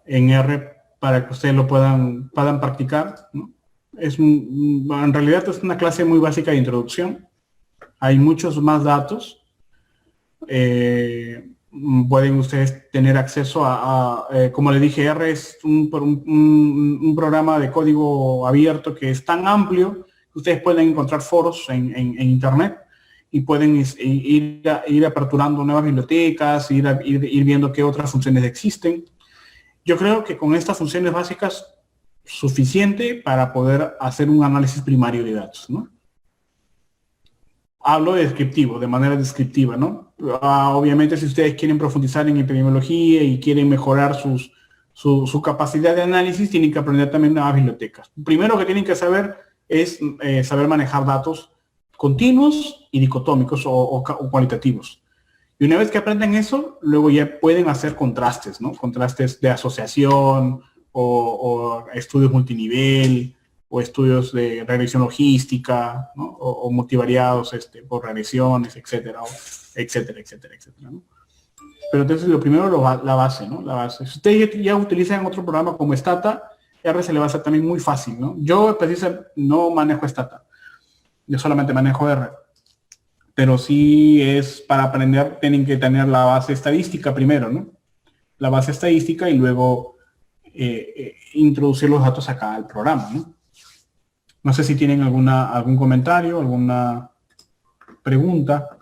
Speaker 1: en R para que ustedes lo puedan practicar, ¿no? En realidad es una clase muy básica de introducción. Hay muchos más datos. Pueden ustedes tener acceso como le dije, R es un programa de código abierto que es tan amplio que ustedes pueden encontrar foros en internet y pueden ir aperturando nuevas bibliotecas, ir viendo qué otras funciones existen. Yo creo que con estas funciones básicas suficiente para poder hacer un análisis primario de datos, ¿no? Hablo de descriptivo, de manera descriptiva, ¿no? Obviamente si ustedes quieren profundizar en epidemiología y quieren mejorar su capacidad de análisis, tienen que aprender también nuevas bibliotecas. Primero que tienen que saber es saber manejar datos continuos y dicotómicos o cualitativos. Y una vez que aprenden eso, luego ya pueden hacer contrastes, ¿no? Contrastes de asociación o estudios multinivel o estudios de regresión logística, ¿no? O multivariados por regresiones, etcétera, etcétera, etcétera, etcétera, ¿no? Pero entonces lo primero, la base, ¿no? La base. Si ustedes ya utilizan otro programa como Stata, R se le va a hacer también muy fácil, ¿no? Yo precisamente no manejo Stata. Yo solamente manejo R. Pero sí es para aprender, tienen que tener la base estadística primero, ¿no? La base estadística y luego introducir los datos acá al programa, ¿no? No sé si tienen algún comentario, alguna pregunta.